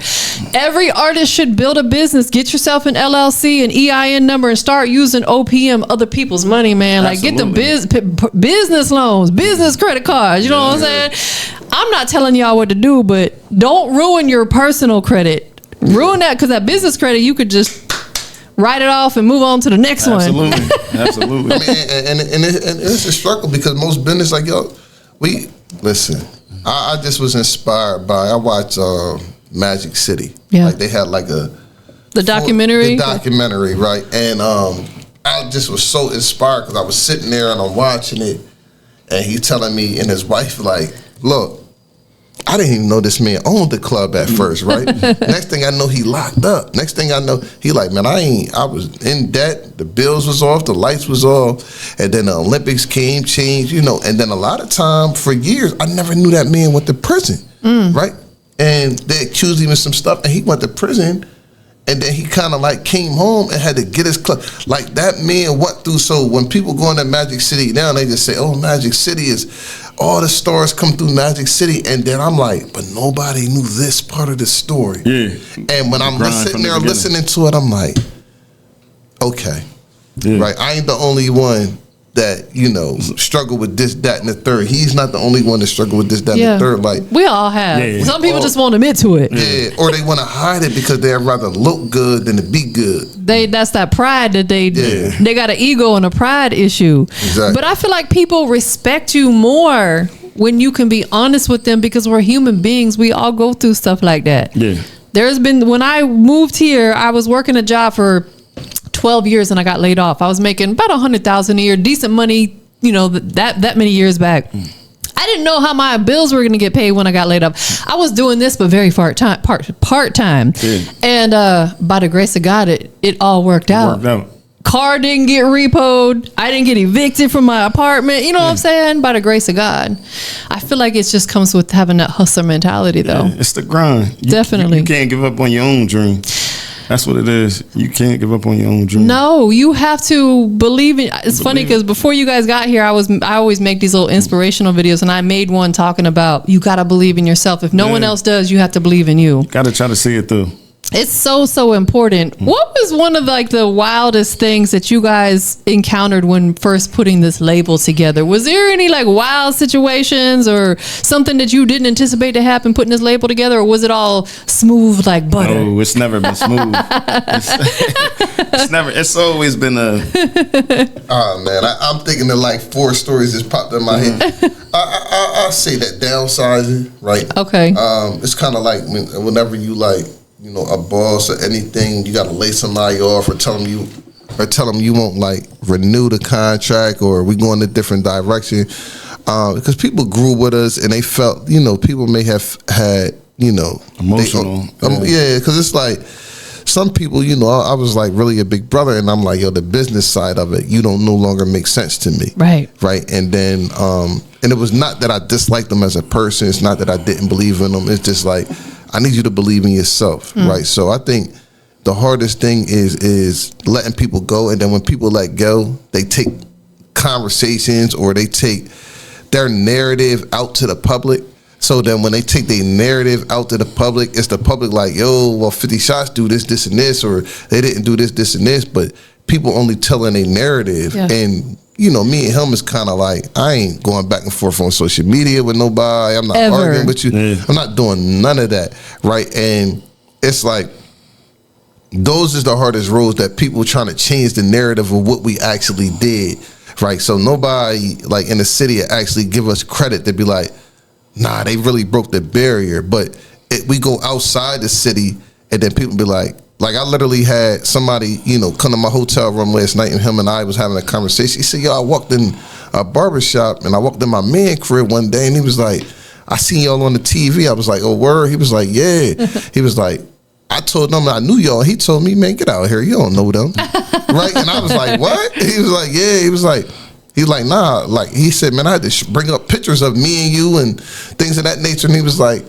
Every artist should build a business. Get yourself an LLC, an EIN number, and start using OPM, other people's money, man. Absolutely. Like, get them business loans, business credit cards. You know what I'm saying? I'm not telling y'all what to do, but don't ruin your personal credit. Ruin that, because that business credit, you could just write it off and move on to the next one. Absolutely. I mean, and it's a struggle, because most business, like, I just was inspired by, I watched Magic City. Yeah. Like, they had like the documentary, right? And I just was so inspired, because I was sitting there and I'm watching it, and he's telling me and his wife, like, look, I didn't even know this man owned the club at first, right? Next thing I know, he locked up. Next thing I know, he like, man, I was in debt. The bills was off, the lights was off, and then the Olympics changed, and then a lot of time, for years, I never knew that man went to prison, right? And they accused him of some stuff, and he went to prison. And then he kind of like came home and had to get his club. Like, that man went through. So when people go into Magic City now, they just say, oh, Magic City is, all the stars come through Magic City. And then I'm like, but nobody knew this part of the story. Yeah. And when I'm sitting there listening to it, I'm like, okay. Yeah. Right. I ain't the only one that, struggle with this, that, and the third. He's not the only one that struggle with this, that, and the third. Like, we all have. Yeah. Some people just won't admit to it. Yeah. Or they want to hide it because they'd rather look good than to be good. That's that pride that they got an ego and a pride issue. Exactly. But I feel like people respect you more when you can be honest with them, because we're human beings. We all go through stuff like that. Yeah. When I moved here, I was working a job for 12 years and I got laid off. I was making about $100,000 a year, decent money, that many years back. I didn't know how my bills were going to get paid when I got laid off. I was doing this, but very part time. And by the grace of God, it all worked out. Car didn't get repoed. I didn't get evicted from my apartment. You know what I'm saying? By the grace of God. I feel like it just comes with having that hustler mentality, though. It's the grind. Definitely. You can't give up on your own dream. That's what it is. You can't give up on your own dream. No, you have to believe in. It's funny because before you guys got here, I always make these little inspirational videos, and I made one talking about you got to believe in yourself. If no one else does, you have to believe in you. Got to try to see it through. It's so important. What was one of the wildest things that you guys encountered when first putting this label together? Was there any wild situations or something that you didn't anticipate to happen putting this label together, or was it all smooth like butter? Oh, it's never been smooth. It's always been a. Oh man, I'm thinking of 4 stories just popped in my head. I say that downsizing, right? Okay. It's kind of like whenever you a boss or anything, you got to lay somebody off or tell them you won't renew the contract, or we go in a different direction, because people grew with us and they felt people may have had emotional because it's some people I was really a big brother, and I'm like, yo, the business side of it no longer makes sense to me, right and then and it was not that I disliked them as a person, it's not that I didn't believe in them, it's just I need you to believe in yourself, right? So I think the hardest thing is letting people go, and then when people let go, they take conversations or they take their narrative out to the public. So then when they take their narrative out to the public, it's the public like, yo, well, 50 Shots do this, this, and this, or they didn't do this, this, and this, but people only telling a narrative. Yeah. And, you know, me and him is kind of like, I ain't going back and forth on social media with nobody. I'm not arguing with you. Yeah. I'm not doing none of that, right? And it's like, those is the hardest roads, that people trying to change the narrative of what we actually did, right? So nobody like in the city actually give us credit to be like, nah, they really broke the barrier. But we go outside the city, and then people be like I literally had somebody, you know, come to my hotel room last night, and him and I was having a conversation. He said, yo, I walked in a barbershop, and I walked in my man crib one day, and he was like, I seen y'all on the TV. I was like, oh, word? He was like, yeah. He was like, I told them I knew y'all. He told me, man, get out of here. You don't know them. Right? And I was like, what? He was like, yeah. He was like, nah. Like, he said, man, I had to bring up pictures of me and you and things of that nature. And he was like,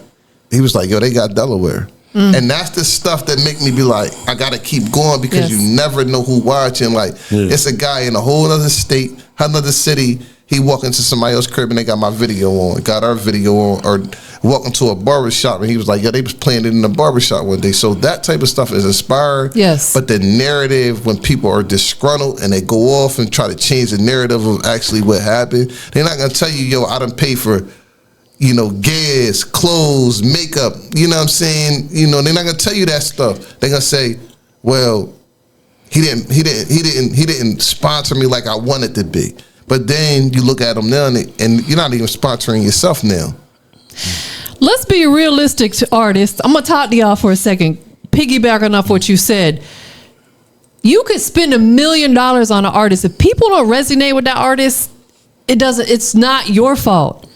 yo, they got Delaware. And that's the stuff that make me be like, I got to keep going, because you never know who watching. Like, it's a guy in a whole other state, another city. He walk into somebody else's crib and they got my video on, got our video on, or walk into a barbershop and he was like, yeah, they was playing it in the barbershop one day. So that type of stuff is inspired. Yes. But the narrative, when people are disgruntled and they go off and try to change the narrative of actually what happened, they're not going to tell you, yo, I done pay for, you know, gas, clothes, makeup, you know what I'm saying? You know, they're not going to tell you that stuff. They're going to say, well, he didn't sponsor me like I wanted to be. But then you look at them now, and you're not even sponsoring yourself now. Let's be realistic to artists. I'm going to talk to y'all for a second. Piggybacking off what you said. You could spend $1 million on an artist. If people don't resonate with that artist, it's not your fault.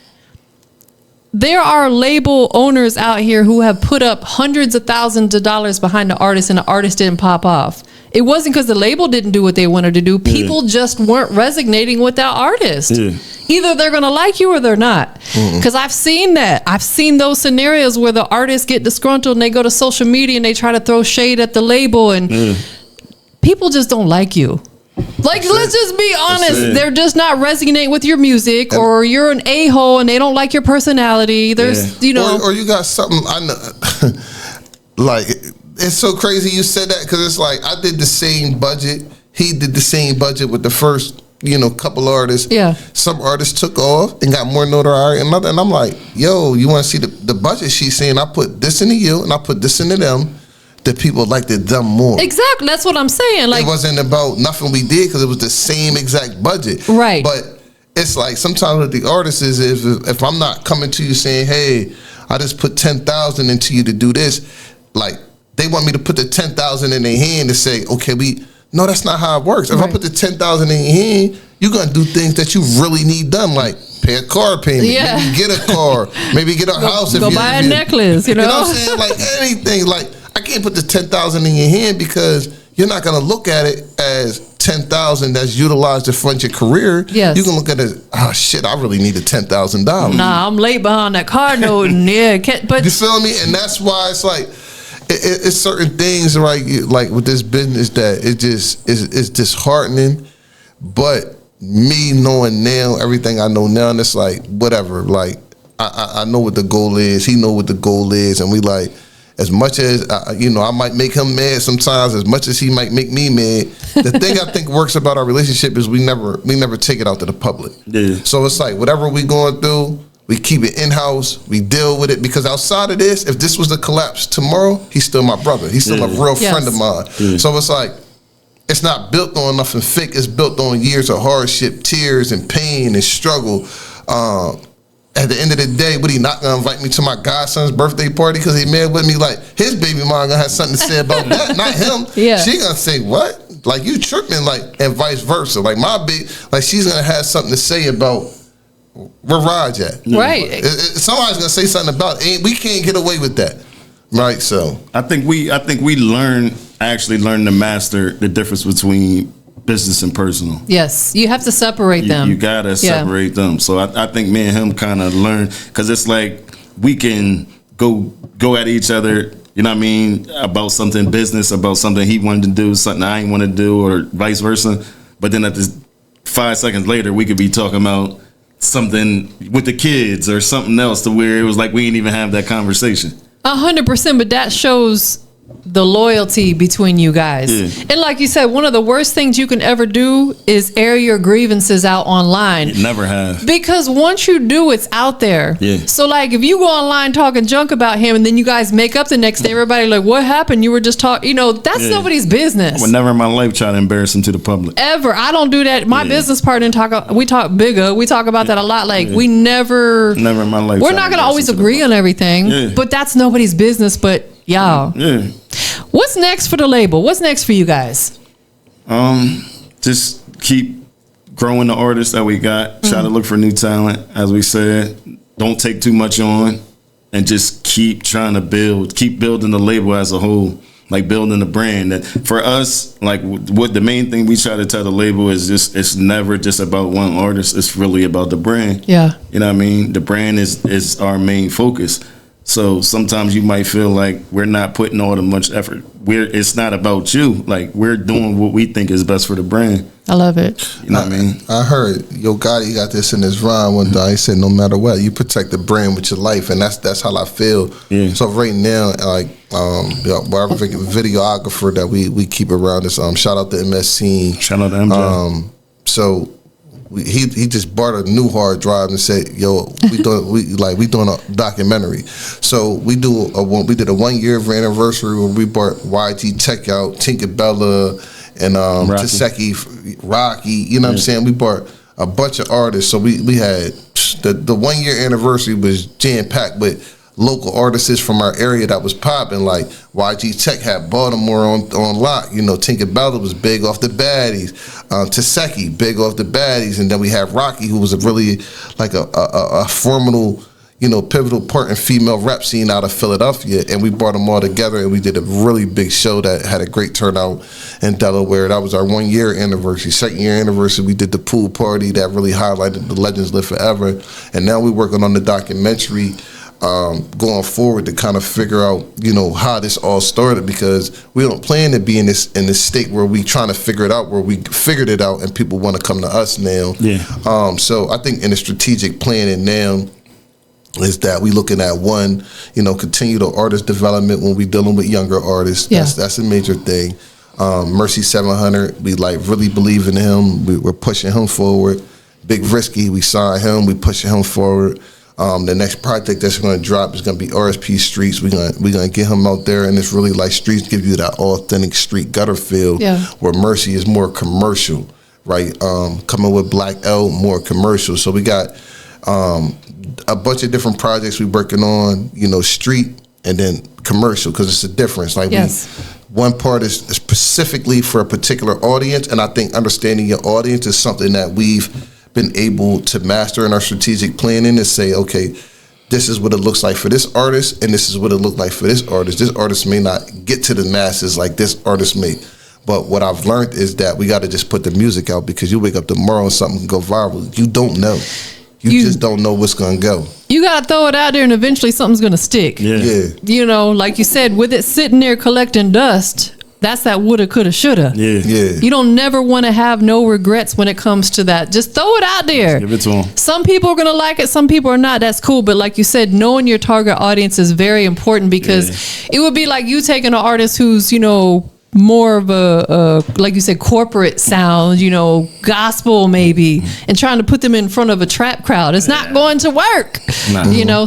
There are label owners out here who have put up hundreds of thousands of dollars behind the artist, and the artist didn't pop off. It wasn't because the label didn't do what they wanted to do. People just weren't resonating with that artist. Either they're going to like you or they're not. Because I've seen that. I've seen those scenarios where the artists get disgruntled and they go to social media and they try to throw shade at the label, and people just don't like you. Like, let's just be honest. They're just not resonating with your music, or you're an a-hole and they don't like your personality. There's, you know. Or you got something, I know, like, it's so crazy you said that, because it's like, I did the same budget. He did the same budget with the first, you know, couple artists. Yeah. Some artists took off and got more notoriety, and I'm like, yo, you want to see the budget she's saying? I put this into you and I put this into them. That people liked it them more. Exactly. That's what I'm saying. Like, it wasn't about nothing we did, because it was the same exact budget. Right. But it's like, sometimes with the artists is if I'm not coming to you saying, hey, I just put 10,000 into you to do this, like, they want me to put the 10,000 in their hand to say, okay, no, that's not how it works. If I put the 10,000 in your hand, you're gonna do things that you really need done, like pay a car payment, maybe get a car, maybe get a house. Go buy a necklace, you know? You know what I'm saying? Like, anything. Like, I can't put the 10,000 in your hand, because you're not gonna look at it as 10,000 that's utilized to fund your career. Yes. You can look at it, oh shit, I really need $10,000. Nah, I'm late behind that car note, and but you feel me? And that's why it's like, it's certain things, right? Like with this business, that it's disheartening. But me knowing now everything I know now, and it's like, whatever. Like, I know what the goal is. He know what the goal is, and we like, as much as you know, I might make him mad sometimes, as much as he might make me mad. The thing I think works about our relationship is we never take it out to the public. Yeah. So it's like, whatever we going through, we keep it in-house, we deal with it, because outside of this, if this was to collapse tomorrow, he's still my brother. He's still a real friend of mine. So it's like, it's not built on nothing fake. It's built on years of hardship, tears, and pain, and struggle. At the end of the day, would he not gonna invite me to my godson's birthday party because he mad with me? Like, his baby mom gonna have something to say about that, not him. She gonna say, what? Like, you tripping, like, and vice versa. Like, my big, like, she's gonna have something to say about where Raj at. Right. Somebody's gonna say something about it. We can't get away with that. Right. So I think we actually learn to master the difference between business and personal. Yes, you have to separate them. You gotta separate them. So I think me and him kind of learn, because it's like we can go at each other. you know what I mean, about something business, about something he wanted to do, something I ain't want to do, or vice versa. But then 5 seconds later, we could be talking about something with the kids or something else to where it was like we didn't even have that conversation. 100%, but that shows the loyalty between you guys. Yeah. And like you said, one of the worst things you can ever do is air your grievances out online. You never have. Because once you do, it's out there. Yeah. So like if you go online talking junk about him and then you guys make up the next day, everybody like, what happened? You were just talking, that's nobody's business. I would never in my life try to embarrass him to the public. Ever. I don't do that. My business partner we talk bigger. We talk about that a lot. Like we never in my life. We're not going to always agree on everything, but that's nobody's business but y'all. Yeah. What's next for the label? What's next for you guys? Just keep growing the artists that we got. Try to look for new talent, as we said. Don't take too much on, and just keep trying to build. Keep building the label as a whole, like building the brand. That for us, like what the main thing we try to tell the label is just it's never just about one artist. It's really about the brand. Yeah, you know what I mean. The brand is our main focus. So sometimes you might feel like we're not putting all the much effort. It's not about you. Like we're doing what we think is best for the brand. I love it. You know what I mean? I heard Yo Gotti got this in his rhyme one day. He said, "No matter what, you protect the brand with your life," and that's how I feel. Yeah. So right now, like our videographer that we keep around us. Shout out to MSC. Shout out to MJ. So. He just bought a new hard drive and said, "Yo, we doing a documentary." So we did a 1 year anniversary where we brought YG Tech out, Tinkerbella, and Taseki, Rocky. You know what I'm saying? We brought a bunch of artists. So we had the 1 year anniversary was jam packed with local artists from our area that was popping. Like YG Tech had Baltimore on lock. Tinkerbella was big off the baddies. Taseki big off the baddies, and then we had Rocky, who was a really like a formidable, pivotal part in female rap scene out of Philadelphia. And we brought them all together, and we did a really big show that had a great turnout in Delaware. That was our 1 year anniversary. 2nd year anniversary, we did the pool party that really highlighted the Legends Live Forever. And now we're working on the documentary. Going forward to kind of figure out, how this all started, because we don't plan to be in this state where we trying to figure it out, where we figured it out and people want to come to us now. Yeah. So I think in the strategic planning now is that we looking at one, continue the artist development when we dealing with younger artists. Yeah. That's a major thing. Mercy 700, we really believe in him. We're pushing him forward. Big Risky, we signed him. We pushing him forward. The next project that's going to drop is going to be RSP Streets. We're gonna get him out there, and it's really like Streets give you that authentic street gutter feel, where Mercy is more commercial, right? Coming with Black L, more commercial. So we got a bunch of different projects we're working on, street and then commercial, because it's a difference. Like one part is specifically for a particular audience, and I think understanding your audience is something that we've been able to master in our strategic planning, to say, okay, this is what it looks like for this artist, and this is what it looked like for this artist. This artist may not get to the masses like this artist may. But what I've learned is that we got to just put the music out, because you wake up tomorrow and something can go viral. You don't know. You just don't know what's going to go. You got to throw it out there, and eventually something's going to stick. Yeah. Like you said, with it sitting there collecting dust, that's that woulda, coulda, shoulda. Yeah. You don't never want to have no regrets when it comes to that. Just throw it out there. Give it to them. Some people are going to like it. Some people are not. That's cool. But like you said, knowing your target audience is very important, because it would be like you taking an artist who's, more of a like you said, corporate sound, gospel maybe, and trying to put them in front of a trap crowd. It's not going to work.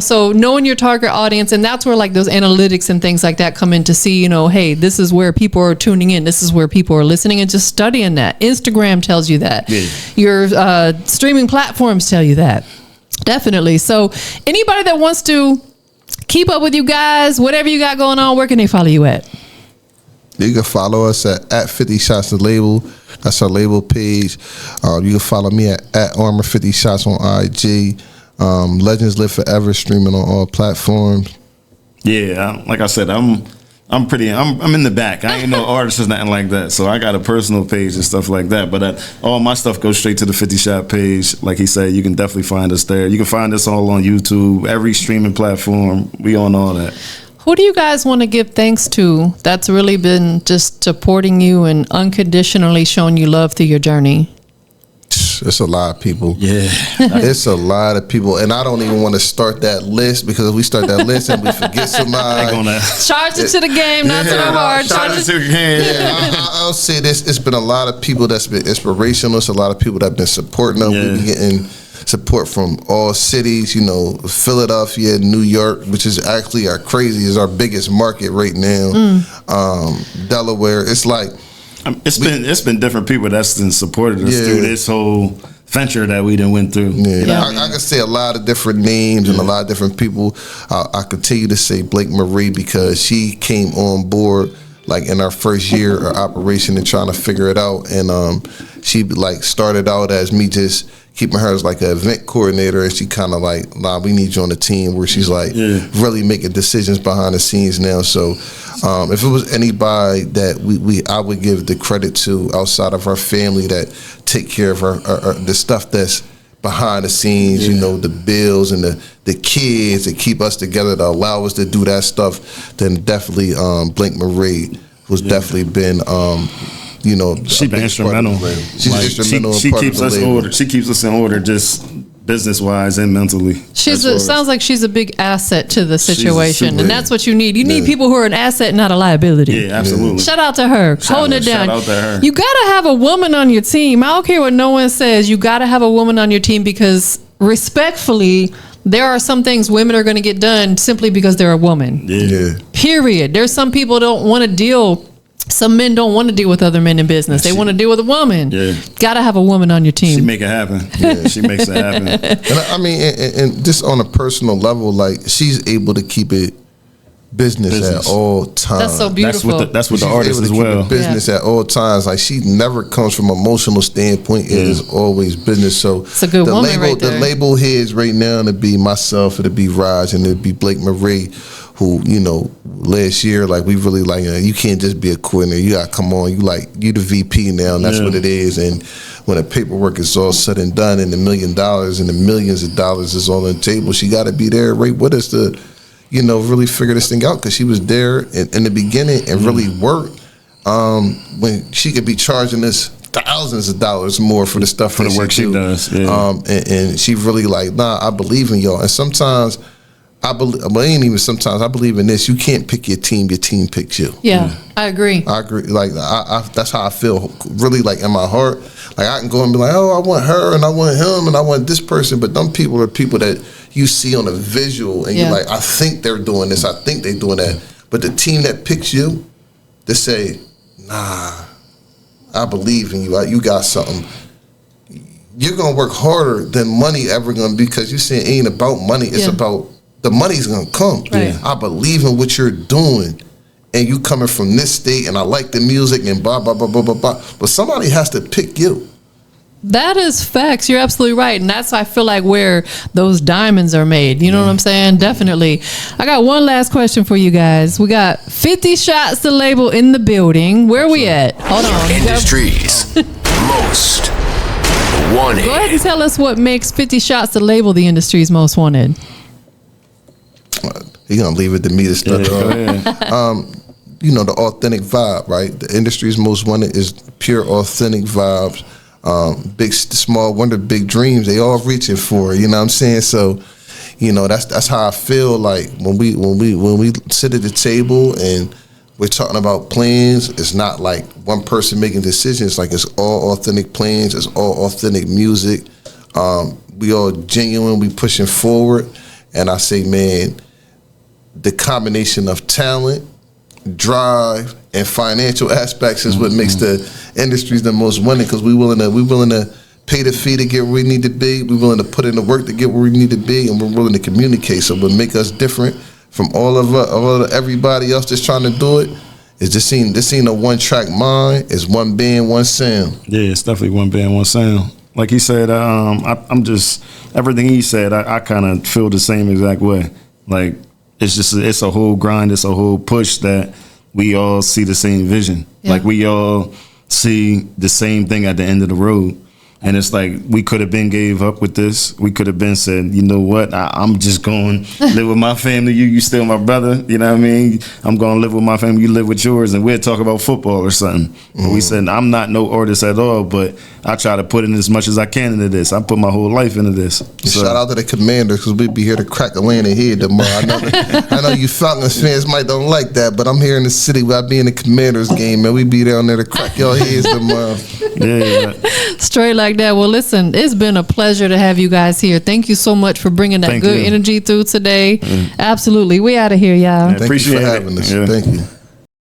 So knowing your target audience, and that's where like those analytics and things like that come in to see, hey, this is where people are tuning in, this is where people are listening, and just studying that. Instagram tells you that. Your streaming platforms tell you that. Definitely. So anybody that wants to keep up with you guys, whatever you got going on, where can they follow you at? You can follow us at 50 Shots the Label. That's our label page. You can follow me at Armor 50 Shots on IG. Legends Live Forever, streaming on all platforms. Yeah, like I said, I'm in the back. I ain't no artist or nothing like that. So I got a personal page and stuff like that. But all my stuff goes straight to the 50 Shot page. Like he said, you can definitely find us there. You can find us all on YouTube, every streaming platform. We on all that. Who do you guys want to give thanks to that's really been just supporting you and unconditionally showing you love through your journey? It's a lot of people. Yeah. It's a lot of people. And I don't even want to start that list, because if we start that list and we forget somebody. Charge it to the game, not to the heart. Charge it to the game. I'll say this. It's been a lot of people that's been inspirational. It's a lot of people that have been supporting them. We've been getting support from all cities, Philadelphia, New York, which is actually is our biggest market right now. Delaware. It's like, it's been different people that's been supported us through this whole venture that we done went through. I can say a lot of different names and a lot of different people. I continue to say Blake Marie, because she came on board like in our first year of operation and trying to figure it out. And she like started out as me just keeping her as like an event coordinator, and she kind of like, nah, we need you on the team, where she's like really making decisions behind the scenes now. So if it was anybody that I would give the credit to outside of our family that take care of the stuff that's behind the scenes, the bills and the kids that keep us together, to allow us to do that stuff, then definitely Blake Marie was definitely been she's been instrumental. She's instrumental. She keeps us in order. She keeps us in order, just business wise and mentally. Sounds like she's a big asset to the situation, and that's what you need. You need people who are an asset, not a liability. Yeah, absolutely. Shout out to her, holding it down. Shout out to her. You gotta have a woman on your team. I don't care what no one says. You gotta have a woman on your team, because respectfully, there are some things women are going to get done simply because they're a woman. Yeah. Period. There's some people don't want to deal. Some men don't want to deal with other men in business. They want to deal with a woman. Yeah. Gotta have a woman on your team. She make it happen. Yeah, she makes it happen. And I mean, and just on a personal level, like, she's able to keep it business at all times. That's so beautiful. That's what the artist as well. Business at all times. Like, she never comes from an emotional standpoint. It is always business. So it's a good woman right there. The label here is right now to be myself, it'll be Raj, and it'll be Blake Marie, who, last year, like, we really like, you can't just be a coordinator. You gotta come on. You the VP now, and that's what it is. And when the paperwork is all said and done, and $1 million and the millions of dollars is all on the table, she got to be there right with us to, really figure this thing out, because she was there in the beginning and really worked when she could be charging us thousands of dollars more for the stuff for the work she does. Yeah. And she really like, nah, I believe in y'all. And sometimes I believe in this. You can't pick your team picks you. Yeah. I agree. Like, I that's how I feel, really, like, in my heart. Like, I can go and be like, oh, I want her and I want him and I want this person, but them people are people that you see on a visual, and you're like, I think they're doing this, I think they're doing that. But the team that picks you, they say, nah, I believe in you. You got something. You're gonna work harder than money ever gonna be, because you see, it ain't about money. It's about the money's gonna come. Right. I believe in what you're doing, and you coming from this state, and I like the music, and blah blah blah blah blah blah. But somebody has to pick you. That is facts. You're absolutely right. And that's, I feel like, where those diamonds are made. You know what I'm saying? Definitely. I got one last question for you guys. We got 50 Shots to Label in the building. Where are we at? Hold on. Industries most wanted. Go ahead and tell us what makes 50 Shots to Label the industry's most wanted. He's going to leave it to me to start off. The authentic vibe, right? The industry's most wanted is pure authentic vibes. Big, small wonder, big dreams. They all reaching for it. You know what I'm saying? So, that's how I feel like when we sit at the table and we're talking about plans. It's not like one person making decisions. Like, it's all authentic plans. It's all authentic music. We all genuine. We pushing forward. And I say, man, the combination of talent, drive, and financial aspects is what makes the industries the most winning, because we're willing to pay the fee to get where we need to be. We're willing to put in the work to get where we need to be, and we're willing to communicate. So what make us different from all of everybody else that's trying to do it is this ain't a one-track mind. It's one band, one sound. Yeah, it's definitely one band, one sound. Like he said, I'm just, everything he said, I kind of feel the same exact way. Like, it's a whole grind, it's a whole push that we all see the same vision. Yeah. Like, we all see the same thing at the end of the road. And it's like, we could have been gave up with this. We could have been said, you know what, I'm just going to live with my family. You still my brother. You know what I mean? I'm going to live with my family. You live with yours. And we'll talk about football or something. But we said, I'm not no artist at all, but I try to put in as much as I can into this. I put my whole life into this. So. Shout out to the Commanders, because we'd be here to crack Atlanta head tomorrow. I know you Falcons fans might don't like that, but I'm here in the city where I be in the Commanders game, man. We be down there to crack your heads tomorrow. Yeah. Straight like that. Well, listen, it's been a pleasure to have you guys here. Thank you so much for bringing that good energy through today. Absolutely. We out of here, y'all. Thank you for having us. Yeah. Thank you.